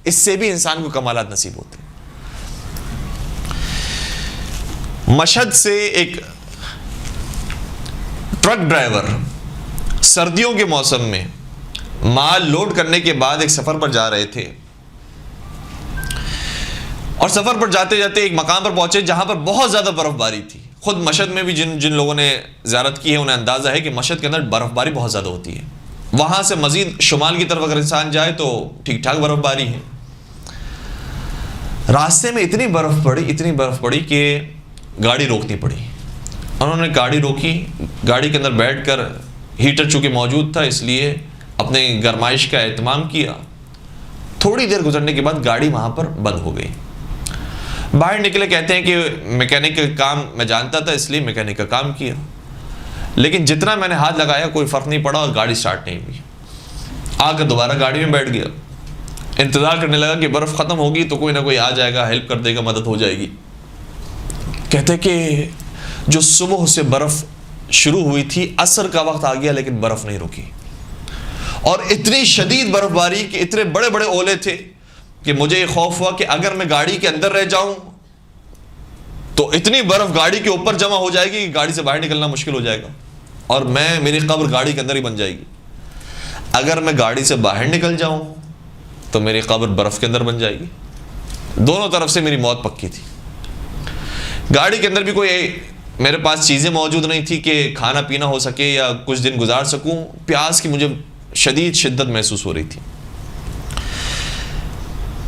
اس سے بھی انسان کو کمالات نصیب ہوتے ہیں۔ مشہد سے ایک ٹرک ڈرائیور سردیوں کے موسم میں مال لوڈ کرنے کے بعد ایک سفر پر جا رہے تھے، اور سفر پر جاتے جاتے ایک مقام پر پہنچے جہاں پر بہت زیادہ برف باری تھی۔ خود مشہد میں بھی جن لوگوں نے زیارت کی ہے انہیں اندازہ ہے کہ مشہد کے اندر برف باری بہت زیادہ ہوتی ہے، وہاں سے مزید شمال کی طرف اگر انسان جائے تو ٹھیک ٹھاک برف باری ہے۔ راستے میں اتنی برف پڑی کہ گاڑی روکنی پڑی۔ انہوں نے گاڑی روکی، گاڑی کے اندر بیٹھ کر ہیٹر چونکہ موجود تھا اس لیے اپنے گرمائش کا اہتمام کیا۔ تھوڑی دیر گزرنے کے بعد گاڑی وہاں پر بند ہو گئی۔ باہر نکلے، کہتے ہیں کہ میکینک کا کام میں جانتا تھا اس لیے میکینک کا کام کیا، لیکن جتنا میں نے ہاتھ لگایا کوئی فرق نہیں پڑا اور گاڑی سٹارٹ نہیں ہوئی۔ آ کر دوبارہ گاڑی میں بیٹھ گیا، انتظار کرنے لگا کہ برف ختم ہوگی تو کوئی نہ کوئی آ جائے گا، ہیلپ کر دے گا، مدد ہو جائے گی۔ کہتے کہ جو صبح سے برف شروع ہوئی تھی عصر کا وقت آ گیا لیکن برف نہیں رکی، اور اتنی شدید برف باری کہ اتنے بڑے بڑے اولے تھے کہ مجھے یہ خوف ہوا کہ اگر میں گاڑی کے اندر رہ جاؤں تو اتنی برف گاڑی کے اوپر جمع ہو جائے گی کہ گاڑی سے باہر نکلنا مشکل ہو جائے گا، اور میری قبر گاڑی کے اندر ہی بن جائے گی۔ اگر میں گاڑی سے باہر نکل جاؤں تو میری قبر برف کے اندر بن جائے گی۔ دونوں طرف سے میری موت پکی تھی۔ گاڑی کے اندر بھی کوئی میرے پاس چیزیں موجود نہیں تھی کہ کھانا پینا ہو سکے یا کچھ دن گزار سکوں، پیاس کی مجھے شدید شدت محسوس ہو رہی تھی۔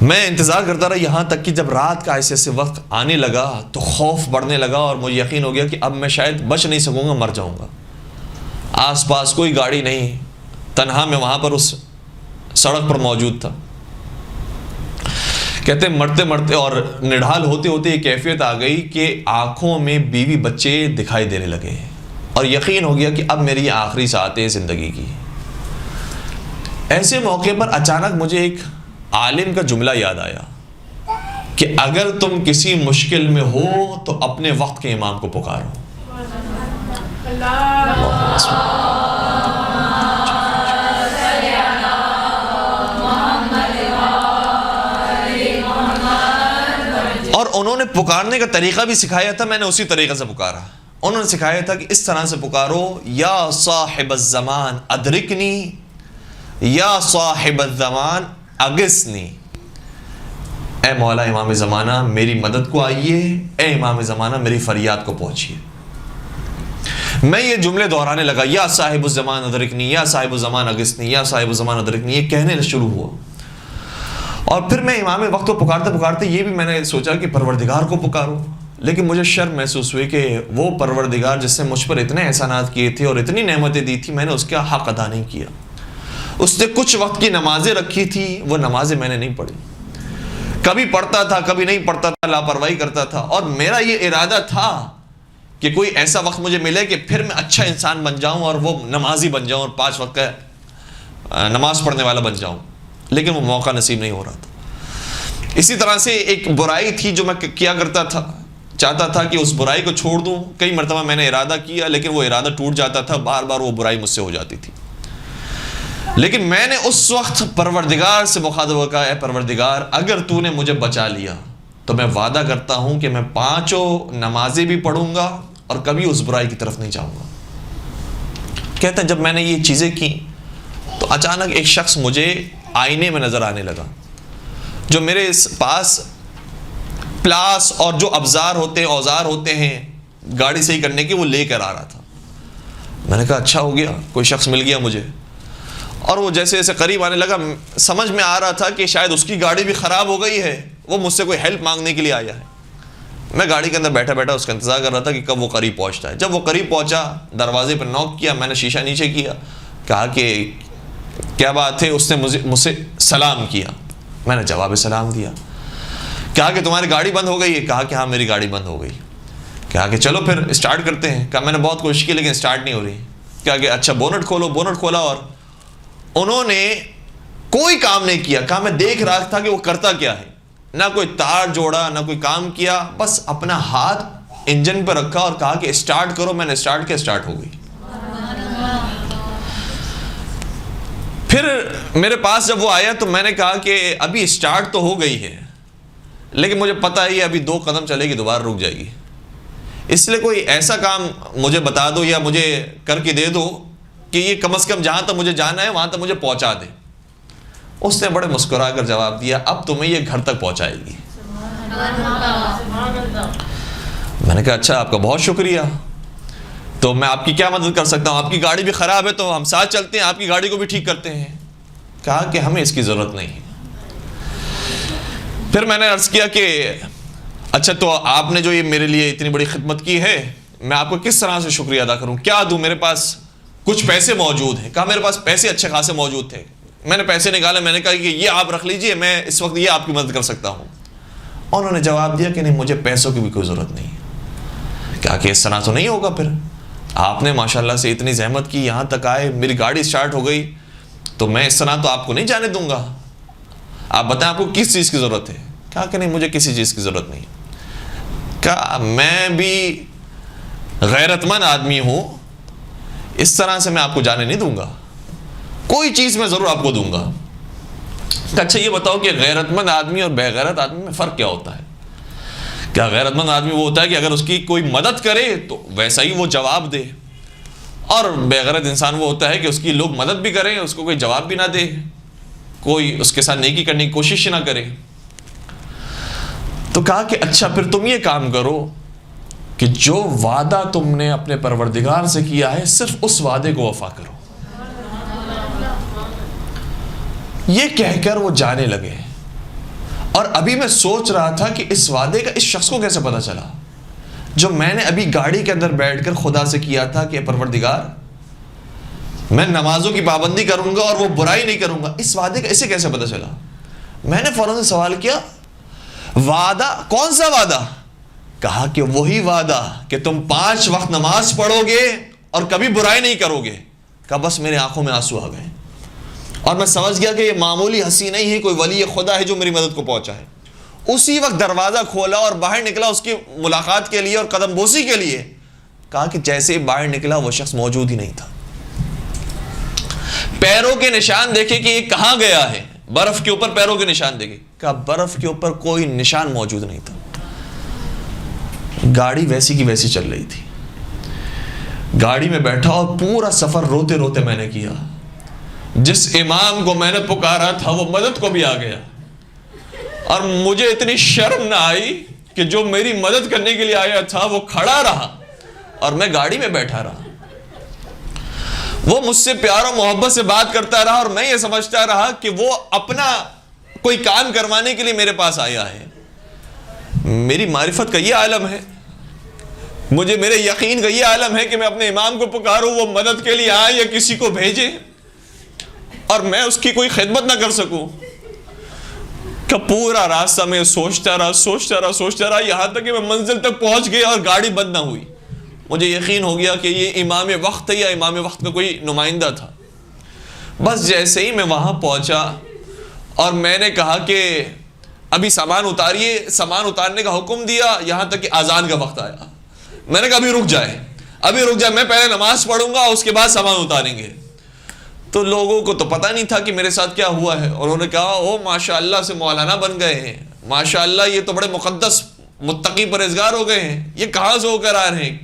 میں انتظار کرتا رہا یہاں تک کہ جب رات کا ایسے وقت آنے لگا تو خوف بڑھنے لگا اور مجھے یقین ہو گیا کہ اب میں شاید بچ نہیں سکوں گا، مر جاؤں گا۔ آس پاس کوئی گاڑی نہیں، تنہا میں وہاں پر اس سڑک پر موجود تھا۔ کہتے مرتے مرتے اور نڈھال ہوتے ہوتے یہ کیفیت آ گئی کہ آنکھوں میں بیوی بچے دکھائی دینے لگے اور یقین ہو گیا کہ اب میری یہ آخری ساعتیں زندگی کی۔ ایسے موقع پر اچانک مجھے ایک عالم کا جملہ یاد آیا کہ اگر تم کسی مشکل میں ہو تو اپنے وقت کے امام کو پکارو۔ اور انہوں نے پکارنے کا طریقہ بھی سکھایا تھا، میں نے اسی طریقے سے پکارا۔ انہوں نے سکھایا تھا کہ اس طرح سے پکارو، یا صاحب الزمان ادرکنی، یا صاحب الزمان اغثنی، اے مولا امام زمانہ میری مدد کو آئیے، اے امام زمانہ میری فریاد کو پہنچیے۔ میں یہ جملے دہرانے لگا، یا صاحب الزمان ادرکنی، یا صاحب الزمان اغثنی، یا صاحب الزمان ادرکنی، یہ کہنے شروع ہوا۔ اور پھر میں امام وقت کو پکارتے پکارتے یہ بھی میں نے سوچا کہ پروردگار کو پکارو، لیکن مجھے شرم محسوس ہوئی کہ وہ پروردگار جس نے مجھ پر اتنے احسانات کیے تھے اور اتنی نعمتیں دی تھی، میں نے اس کا حق ادا نہیں کیا۔ اس نے کچھ وقت کی نمازیں رکھی تھی، وہ نمازیں میں نے نہیں پڑھی، کبھی پڑھتا تھا کبھی نہیں پڑھتا تھا، لاپرواہی کرتا تھا، اور میرا یہ ارادہ تھا کہ کوئی ایسا وقت مجھے ملے کہ پھر میں اچھا انسان بن جاؤں اور وہ نمازی بن جاؤں اور 5 وقت کا نماز پڑھنے والا بن جاؤں، لیکن وہ موقع نصیب نہیں ہو رہا تھا۔ اسی طرح سے ایک برائی تھی جو میں کیا کرتا تھا، چاہتا تھا کہ اس برائی کو چھوڑ دوں. کئی مرتبہ میں نے ارادہ کیا لیکن وہ ارادہ ٹوٹ جاتا تھا، بار بار وہ برائی مجھ سے ہو جاتی تھی. لیکن میں نے اس وقت پروردگار سے مخاطب کہا، اے پروردگار اگر تو نے مجھے بچا لیا تو میں وعدہ کرتا ہوں کہ میں 5 نمازیں بھی پڑھوں گا اور کبھی اس برائی کی طرف نہیں جاؤں گا. کہتے ہیں جب میں نے یہ چیزیں کی تو اچانک ایک شخص مجھے آئینے میں نظر آنے لگا، جو میرے پاس پلاس اور جو اوزار ہوتے ہیں گاڑی صحیح کرنے کے، وہ لے کر آ رہا تھا. میں نے کہا اچھا ہو گیا، کوئی شخص مل گیا مجھے. اور وہ جیسے جیسے قریب آنے لگا سمجھ میں آ رہا تھا کہ شاید اس کی گاڑی بھی خراب ہو گئی ہے، وہ مجھ سے کوئی ہیلپ مانگنے کے لیے آیا ہے. میں گاڑی کے اندر بیٹھا بیٹھا اس کا انتظار کر رہا تھا کہ کب وہ قریب پہنچتا ہے. جب وہ قریب پہنچا، دروازے پر نوک کیا، میں نے شیشہ نیچے کیا، کہا کہ کیا بات ہے. اس نے مجھ سے سلام کیا، میں نے جواب سلام دیا. کہا کہ تمہاری گاڑی بند ہو گئی ہے؟ کہا کہ ہاں میری گاڑی بند ہو گئی. کہا کہ چلو پھر اسٹارٹ کرتے ہیں. کہا میں نے بہت کوشش کی لیکن اسٹارٹ نہیں ہو رہی. کہا کہ اچھا بونٹ کھولو. بونٹ کھولا اور انہوں نے کوئی کام نہیں کیا. کہا میں دیکھ رہا تھا کہ وہ کرتا کیا ہے، نہ کوئی تار جوڑا نہ کوئی کام کیا، بس اپنا ہاتھ انجن پہ رکھا اور کہا کہ اسٹارٹ کرو. میں نے اسٹارٹ کیا، اسٹارٹ ہو گئی. پھر میرے پاس جب وہ آیا تو میں نے کہا کہ ابھی اسٹارٹ تو ہو گئی ہے لیکن مجھے پتا ہے ابھی 2 قدم چلے گی دوبارہ رک جائے گی، اس لیے کوئی ایسا کام مجھے بتا دو یا مجھے کر کے دے دو کہ یہ کم از کم جہاں تک مجھے جانا ہے وہاں تک مجھے پہنچا دے. اس نے بڑے مسکرا کر جواب دیا، اب تمہیں یہ گھر تک پہنچائے گی. میں نے کہا اچھا آپ کا بہت شکریہ، تو میں آپ کی کیا مدد کر سکتا ہوں؟ آپ کی گاڑی بھی خراب ہے تو ہم ساتھ چلتے ہیں، آپ کی گاڑی کو بھی ٹھیک کرتے ہیں. کہا کہ ہمیں اس کی ضرورت نہیں. پھر میں نے عرض کیا کہ اچھا تو آپ نے جو یہ میرے لیے اتنی بڑی خدمت کی ہے، میں آپ کو کس طرح سے شکریہ ادا کروں، کیا دوں؟ میرے پاس کچھ پیسے موجود ہیں. کہا میرے پاس پیسے اچھے خاصے موجود تھے. میں نے پیسے نکالے، میں نے کہا کہ یہ آپ رکھ لیجئے، میں اس وقت یہ آپ کی مدد کر سکتا ہوں. انہوں نے جواب دیا کہ نہیں مجھے پیسوں کی بھی کوئی ضرورت نہیں. کہا کہ اس طرح تو نہیں ہوگا، پھر آپ نے ماشاءاللہ سے اتنی زحمت کی، یہاں تک آئے، میری گاڑی اسٹارٹ ہو گئی، تو میں اس طرح تو آپ کو نہیں جانے دوں گا. آپ بتائیں آپ کو کس چیز کی ضرورت ہے؟ کہا کہ نہیں مجھے کسی چیز کی ضرورت نہیں. کہا میں بھی غیرت مند آدمی ہوں، اس طرح سے میں آپ کو جانے نہیں دوں گا، کوئی چیز میں ضرور آپ کو دوں گا. کہ اچھا یہ بتاؤ کہ غیرت مند آدمی اور بے غیرت آدمی میں فرق کیا ہوتا ہے؟ کیا غیرت مند آدمی وہ ہوتا ہے کہ اگر اس کی کوئی مدد کرے تو ویسا ہی وہ جواب دے، اور بے غیرت انسان وہ ہوتا ہے کہ اس کی لوگ مدد بھی کریں اس کو کوئی جواب بھی نہ دے، کوئی اس کے ساتھ نیکی کرنے کی کوشش نہ کرے. تو کہا کہ اچھا پھر تم یہ کام کرو کہ جو وعدہ تم نے اپنے پروردگار سے کیا ہے صرف اس وعدے کو وفا کرو. یہ کہہ کر وہ جانے لگے. اور ابھی میں سوچ رہا تھا کہ اس وعدے کا اس شخص کو کیسے پتا چلا جو میں نے ابھی گاڑی کے اندر بیٹھ کر خدا سے کیا تھا کہ پروردگار میں نمازوں کی پابندی کروں گا اور وہ برائی نہیں کروں گا. اس وعدے کا اسے کیسے پتا چلا؟ میں نے فوراً سے سوال کیا وعدہ کون سا وعدہ؟ کہا کہ وہی وعدہ کہ تم 5 وقت نماز پڑھو گے اور کبھی برائی نہیں کرو گے. کہا بس میرے آنکھوں میں آنسو آ گئے اور میں سمجھ گیا کہ یہ معمولی ہنسی نہیں ہے، کوئی ولی خدا ہے جو میری مدد کو پہنچا ہے. اسی وقت دروازہ کھولا اور باہر نکلا اس کی ملاقات کے لیے اور قدم بوسی کے لیے. کہا کہ جیسے باہر نکلا وہ شخص موجود ہی نہیں تھا. پیروں کے نشان دیکھے کہ یہ کہاں گیا ہے، برف کے اوپر پیروں کے نشان دیکھے. کہا برف کے اوپر کوئی نشان موجود نہیں تھا. گاڑی ویسی کی ویسی چل رہی تھی. گاڑی میں بیٹھا اور پورا سفر روتے روتے میں نے کیا. جس امام کو میں نے پکارا تھا وہ مدد کو بھی آ گیا اور مجھے اتنی شرم نہ آئی کہ جو میری مدد کرنے کے لیے آیا تھا وہ کھڑا رہا اور میں گاڑی میں بیٹھا رہا. وہ مجھ سے پیار و محبت سے بات کرتا رہا اور میں یہ سمجھتا رہا کہ وہ اپنا کوئی کام کروانے کے لیے میرے پاس آیا ہے. میری معرفت کا یہ عالم ہے، مجھے میرے یقین کا یہ عالم ہے کہ میں اپنے امام کو پکاروں وہ مدد کے لیے آئے یا کسی کو بھیجے اور میں اس کی کوئی خدمت نہ کر سکوں. کہ پورا راستہ میں سوچتا رہا یہاں تک کہ میں منزل تک پہنچ گیا اور گاڑی بند نہ ہوئی. مجھے یقین ہو گیا کہ یہ امام وقت ہے یا امام وقت کا کوئی نمائندہ تھا. بس جیسے ہی میں وہاں پہنچا اور میں نے کہا کہ ابھی سامان اتاریے، سامان اتارنے کا حکم دیا، یہاں تک کہ اذان کا وقت آیا، میں نے کہا ابھی رک جائے، ابھی رک جائے، میں پہلے نماز پڑھوں گا اس کے بعد سامان اتاریں گے۔ تو لوگوں کو تو پتہ نہیں تھا کہ میرے ساتھ کیا ہوا ہے، اور انہوں نے کہا او ماشاءاللہ سے مولانا بن گئے ہیں، ماشاءاللہ یہ تو بڑے مقدس متقی پرہیزگار ہو گئے ہیں، یہ کہاں سے ہو کر آ رہے ہیں؟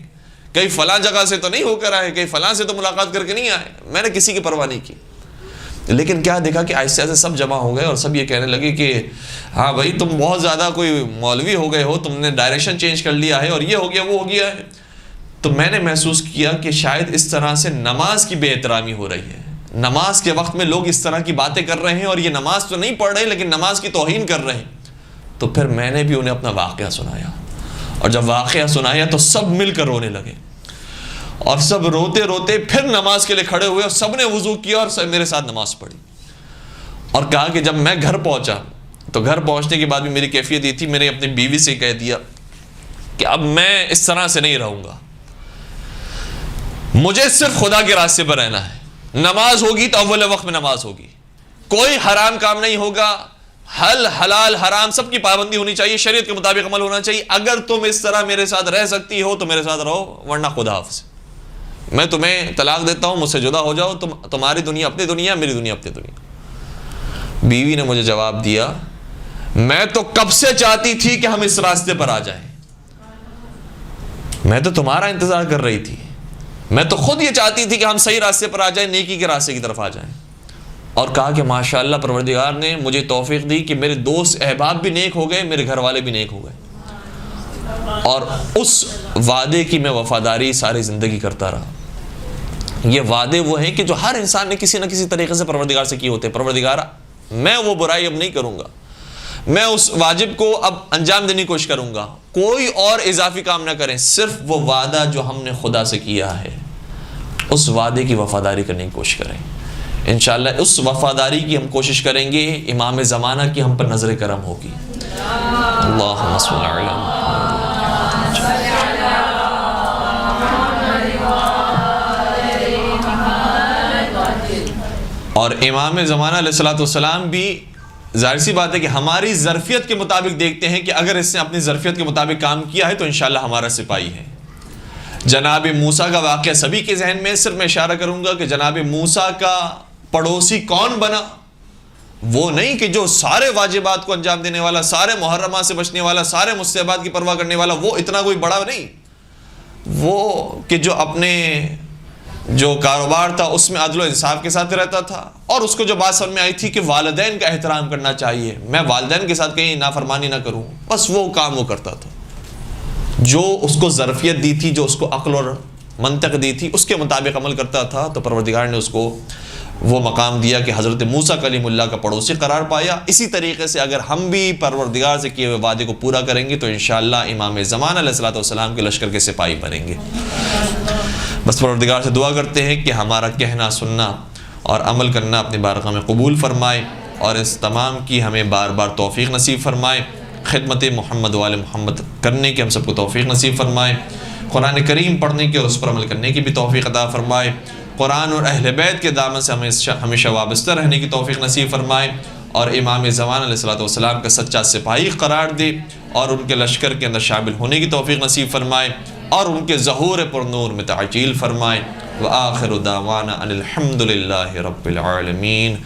کہیں فلاں جگہ سے تو نہیں ہو کر آئے، کہیں فلاں سے تو ملاقات کر کے نہیں آئے۔ میں نے کسی کی پرواہ نہیں کی، لیکن کیا دیکھا کہ آہستہ آہستہ سب جمع ہو گئے اور سب یہ کہنے لگے کہ ہاں بھائی تم بہت زیادہ کوئی مولوی ہو گئے ہو، تم نے ڈائریکشن چینج کر لیا ہے اور یہ ہو گیا وہ ہو گیا ہے۔ تو میں نے محسوس کیا کہ شاید اس طرح سے نماز کی بے احترامی ہو رہی ہے، نماز کے وقت میں لوگ اس طرح کی باتیں کر رہے ہیں اور یہ نماز تو نہیں پڑھ رہے لیکن نماز کی توہین کر رہے ہیں۔ تو پھر میں نے بھی انہیں اپنا واقعہ سنایا، اور جب واقعہ سنایا تو سب مل کر رونے لگے، اور سب روتے روتے پھر نماز کے لیے کھڑے ہوئے اور سب نے وضو کیا اور سب میرے ساتھ نماز پڑھی۔ اور کہا کہ جب میں گھر پہنچا تو گھر پہنچنے کے بعد بھی میری کیفیت یہ تھی، میں نے اپنی بیوی سے کہہ دیا کہ اب میں اس طرح سے نہیں رہوں گا، مجھے صرف خدا کے راستے پر رہنا ہے، نماز ہوگی تو اول وقت میں نماز ہوگی، کوئی حرام کام نہیں ہوگا، حلال حرام سب کی پابندی ہونی چاہیے، شریعت کے مطابق عمل ہونا چاہیے، اگر تم اس طرح میرے ساتھ رہ سکتی ہو تو میرے ساتھ رہو، ورنہ خدا حافظ، میں تمہیں طلاق دیتا ہوں، مجھ سے جدا ہو جاؤ، تمہاری دنیا اپنی دنیا، میری دنیا اپنی دنیا۔ بیوی نے مجھے جواب دیا میں تو کب سے چاہتی تھی کہ ہم اس راستے پر آ جائیں، میں تو تمہارا انتظار کر رہی تھی، میں تو خود یہ چاہتی تھی کہ ہم صحیح راستے پر آ جائیں، نیکی کے راستے کی طرف آ جائیں۔ اور کہا کہ ماشاءاللہ پروردگار نے مجھے توفیق دی کہ میرے دوست احباب بھی نیک ہو گئے، میرے گھر والے بھی نیک ہو گئے، اور اس وعدے کی میں وفاداری ساری زندگی کرتا رہا۔ یہ وعدے وہ ہیں کہ جو ہر انسان نے کسی نہ کسی طریقے سے پروردگار سے کیے ہوتے ہیں، پروردگار میں وہ برائی اب نہیں کروں گا، میں اس واجب کو اب انجام دینے کی کوشش کروں گا، کوئی اور اضافی کام نہ کریں، صرف وہ وعدہ جو ہم نے خدا سے کیا ہے اس وعدے کی وفاداری کرنے کی کوشش کریں۔ انشاءاللہ اس وفاداری کی ہم کوشش کریں گے، امام زمانہ کی ہم پر نظر کرم ہوگی۔ اللہم صل علی محمد۔ اور امام زمانہ علیہ الصلوۃ والسلام بھی ظاہر سی بات ہے کہ ہماری ظرفیت کے مطابق دیکھتے ہیں کہ اگر اس نے اپنی ظرفیت کے مطابق کام کیا ہے تو انشاءاللہ ہمارا سپاہی ہے۔ جناب موسیٰ کا واقعہ سبھی کے ذہن میں، صرف میں اشارہ کروں گا کہ جناب موسیٰ کا پڑوسی کون بنا، وہ نہیں کہ جو سارے واجبات کو انجام دینے والا، سارے محرمات سے بچنے والا، سارے مستحبات کی پرواہ کرنے والا، وہ اتنا کوئی بڑا نہیں، وہ کہ جو اپنے جو کاروبار تھا اس میں عدل و انصاف کے ساتھ رہتا تھا، اور اس کو جو بات سمجھ میں آئی تھی کہ والدین کا احترام کرنا چاہیے، میں والدین کے ساتھ کہیں نافرمانی نہ کروں، بس وہ کام وہ کرتا تھا، جو اس کو ظرفیت دی تھی، جو اس کو عقل اور منطق دی تھی، اس کے مطابق عمل کرتا تھا، تو پروردگار نے اس کو وہ مقام دیا کہ حضرت موسیٰ کلیم اللہ کا پڑوسی قرار پایا۔ اسی طریقے سے اگر ہم بھی پروردگار سے کیے ہوئے وعدے کو پورا کریں گے تو انشاءاللہ امام زمانہ علیہ الصلوۃ والسلام کے لشکر کے سپاہی بنیں گے۔ بس پروردگار سے دعا کرتے ہیں کہ ہمارا کہنا سننا اور عمل کرنا اپنی بارگاہ میں قبول فرمائے، اور اس تمام کی ہمیں بار بار توفیق نصیب فرمائے، خدمت محمد وآل محمد کرنے کی ہم سب کو توفیق نصیب فرمائے، قرآن کریم پڑھنے کی اور اس پر عمل کرنے کی بھی توفیق عطا فرمائے، قرآن اور اہل بیت کے دامن سے ہمیشہ وابستہ رہنے کی توفیق نصیب فرمائے، اور امام زمانہ علیہ الصلوۃ والسلام کا سچا سپاہی قرار دے اور ان کے لشکر کے اندر شامل ہونے کی توفیق نصیب فرمائے، اور ان کے ظہور پر نور میں تعجیل فرمائے۔ وآخر دعوانا ان الحمد للہ رب العالمین۔